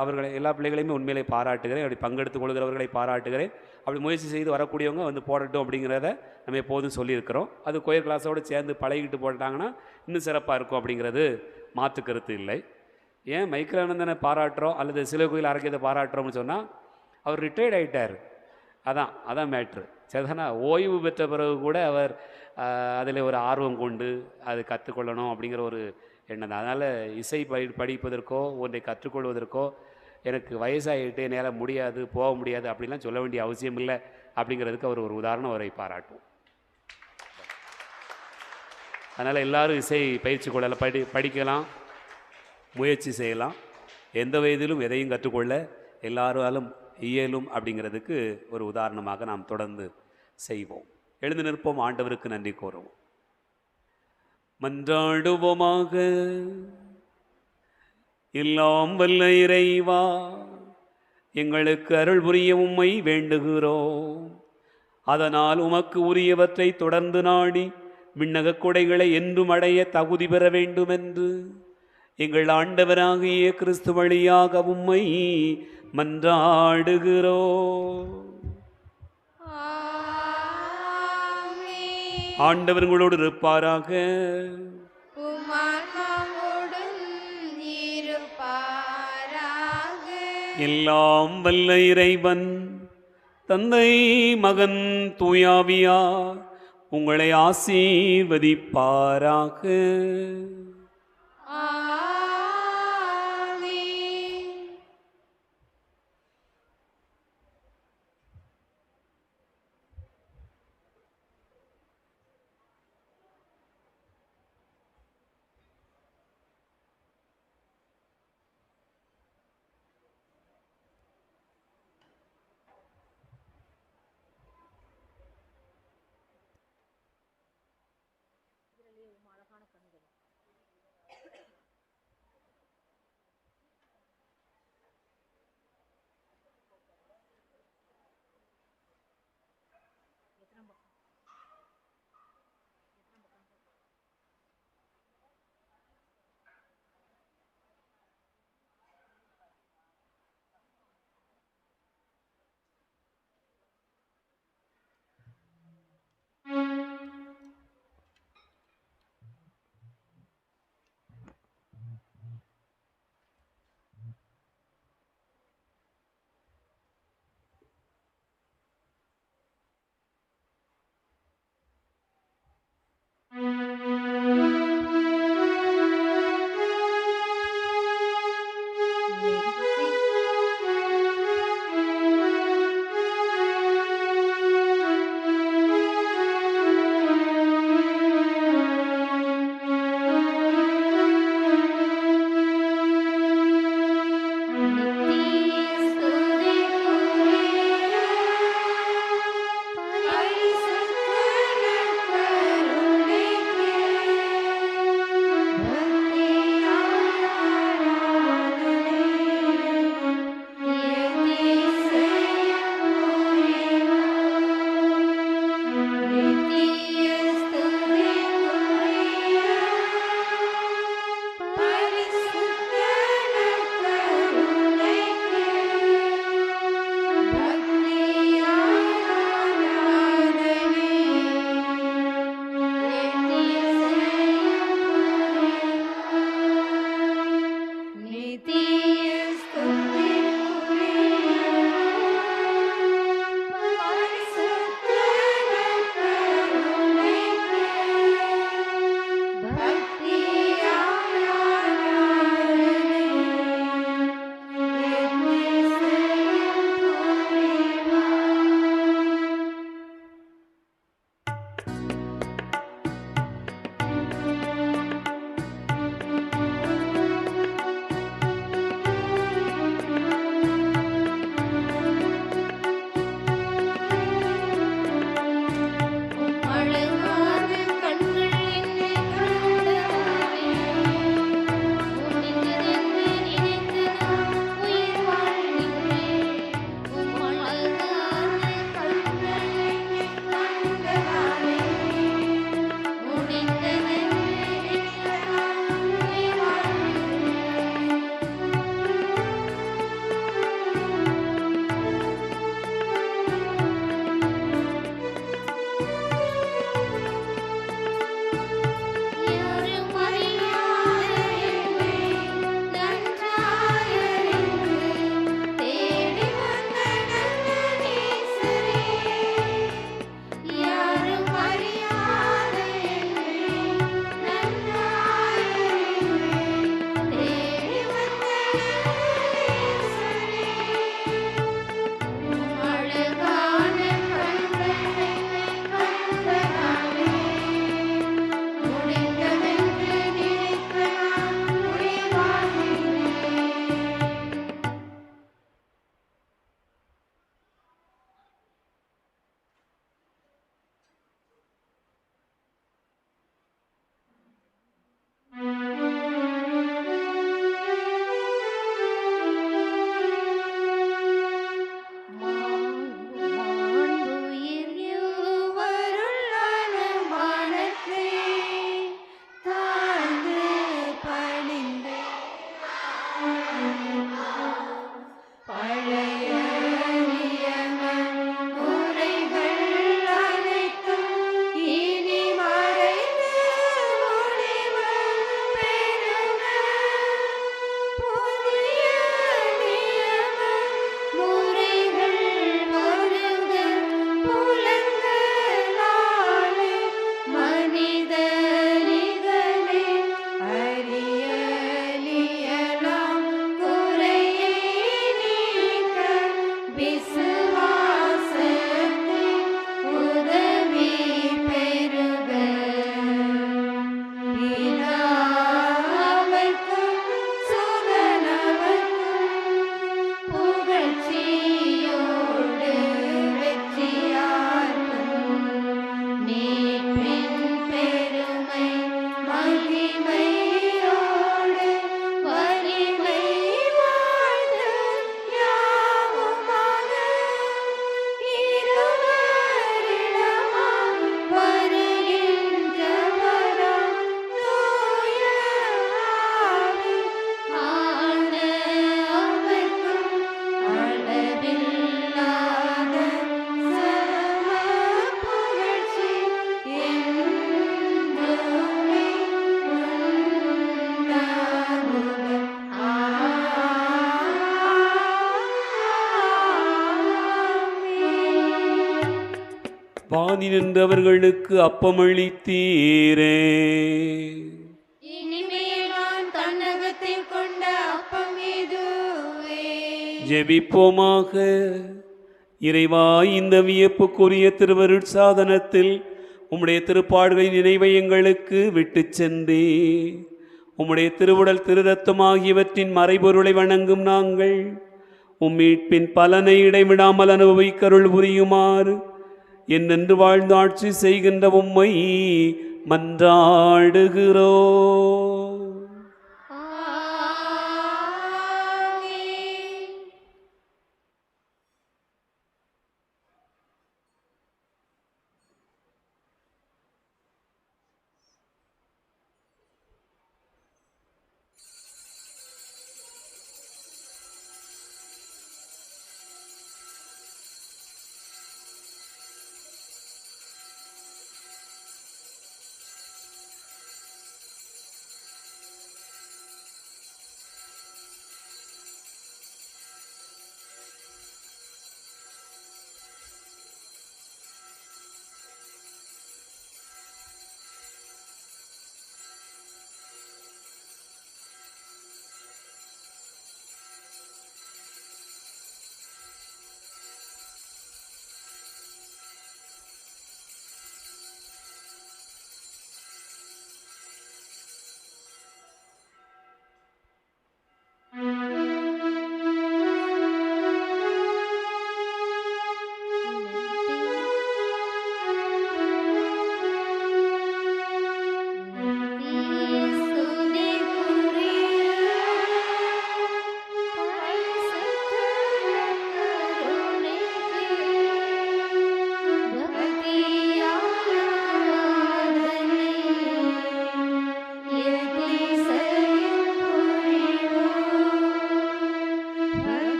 அவர்களை எல்லா பிள்ளைகளையுமே உண்மையிலே பாராட்டுகிறேன். அப்படி பங்கெடுத்து கொள்கிறவர்களை பாராட்டுகிறேன். அப்படி முயற்சி செய்து வரக்கூடியவங்க வந்து போடட்டும் அப்படிங்கிறத நம்ம எப்போதும் சொல்லியிருக்கிறோம். அது கோயில் கிளாஸோடு சேர்ந்து பழகிட்டு போட்டாங்கன்னா இன்னும் சிறப்பாக இருக்கும் அப்படிங்கிறது மாற்று கருத்து இல்லை. ஏன் மைக்கேல் ஆனந்தனை பாராட்டுறோம் அல்லது சிலுவை கோயில் ஆரோக்கியத்தை பாராட்டுறோம்னு சொன்னால் அவர் ரிட்டையர்ட் ஆகிட்டார். அதான் மேட்ரு. சரிதானா? ஓய்வு பெற்ற பிறகு கூட அவர் அதில் ஒரு ஆர்வம் கொண்டு அது கற்றுக்கொள்ளணும் அப்படிங்கிற ஒரு எண்ணம் தான். அதனால் இசை படிப்பதற்கோ ஒன்றை கற்றுக்கொள்வதற்கோ எனக்கு வயசாகிட்டு என்னால் முடியாது, போக முடியாது அப்படிலாம் சொல்ல வேண்டிய அவசியம் இல்லை அப்படிங்கிறதுக்கு அவர் ஒரு உதாரணம் அவரை பாராட்டுவோம். அதனால் எல்லோரும் இசை பயிற்சி கொள்ளலாம், படிக்கலாம், முயற்சி செய்யலாம். எந்த வயதிலும் எதையும் கற்றுக்கொள்ள எல்லாராலும் இயலும் அப்படிங்கிறதுக்கு ஒரு உதாரணமாக நாம் தொடர்ந்து செய்வோம். எழுந்து நிற்போம், ஆண்டவருக்கு நன்றி கூறுவோம், மன்றாடுவோமாக. எல்லாம் வல்ல இறைவா, எங்களுக்கு அருள் புரிய உம்மை வேண்டுகிறோம். அதனால் உமக்கு உரியவற்றை தொடர்ந்து நாடி விண்ணக கொடைகளை என்றும் அடைய தகுதி பெற வேண்டுமென்று எங்கள் ஆண்டவராகிய கிறிஸ்து வழியாக உம்மை மன்றாடுகிறோம். ஆண்டவர் உங்களோடு இருப்பாராக. உம்மான்மாவோடும் இருப்பாராக. எல்லாம் வல்ல இறைவன் தந்தை மகன் தூயாவியார் உங்களை ஆசீர்வதிப்பாராக. ஆமென். வானி நின்றவர்களுக்கு அப்பமளித்தீரே. இனிமேல் நான் தன்னகத்தில் கொண்ட அப்பம் இதுவே. ஜெபிப்போமாக. இறைவா, இந்த வியப்புக்குரிய திருவருட் சாதனத்தில் உம்முடைய திருப்பாடுகளின் நினைவை எங்களுக்கு விட்டு சென்றே உம்முடைய திருவுடல் திருரத்தம் ஆகியவற்றின் மறைபொருளை வணங்கும் நாங்கள் மீட்பின் பலனை இடைவிடாமல் அனுபவிக்கருள் புரியுமாறு என்னென்று வாழ்ந்து ஆட்சி செய்கின்ற உம்மை மன்றாடுகிறோ.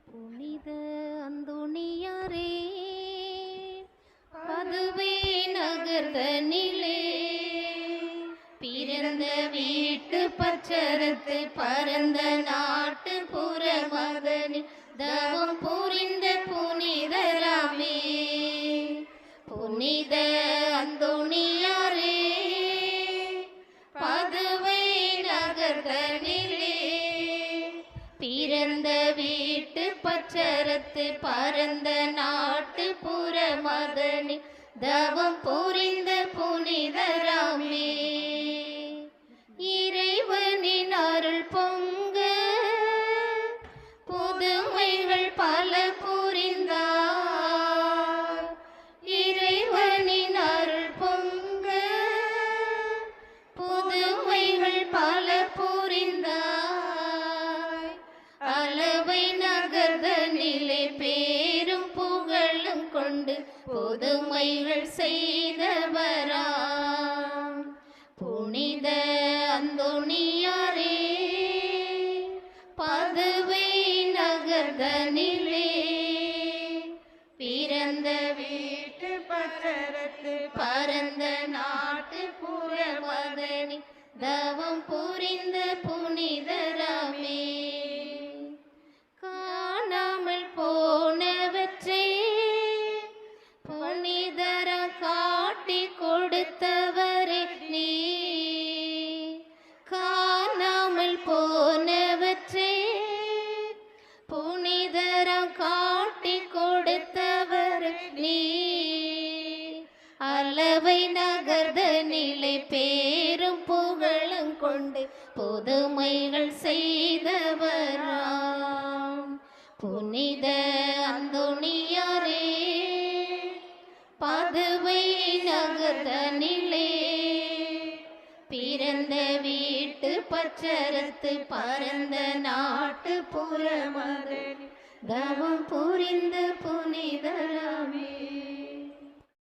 புனித அந்தோணியாரே, பதுவே நகர்தனிலே பிறந்த வீட்டு பச்சரத்து பரந்த நாட்டு புறமதனில் தவம் புரிந்த புனிதராமே. புனித அந்தோணியாரே, பதுவை நகர்தனிலே பிறந்த வீட்டு பச்சரத்து பரந்த நாட்டு புறமதனில் தவம் புரிந்த புனிதராமே. இறைவனின் அருள் பொங்க புதுமைகள் பல புரிந்தார். இறைவனின் அருள் பொங்க புதுமைகள் பல புரிந்தார். அளவை நகர்தனிலே பேரும் புகழும் கொண்டு புதுமைகள் செய்தவராம் புனித அந்தோணியாரே, பதுவை நகர்தனிலே பிறந்த வீட்டு பச்சரத்து பரந்த நாட்டு புறமதனி தவம் புரிந்த புனிதராமே. காணாமல் போனவற்றை புனிதர காட்டி கொடுத்தவரே நீ. காணாமல் போனவற்றை புனிதர காட்டி கொடுத்தவர் நீ. அளவை நகர்தனிலே பேரும் புகழும் கொண்டு புதுமைகள் செய்தவராம் புனித அந்தோணியாரே, பதுவை நகர்தனிலே பிறந்த வீட்டு பச்சரத்து பரந்த நாட்டு புறமதனில் தவம் புரிந்த புனிதராமே.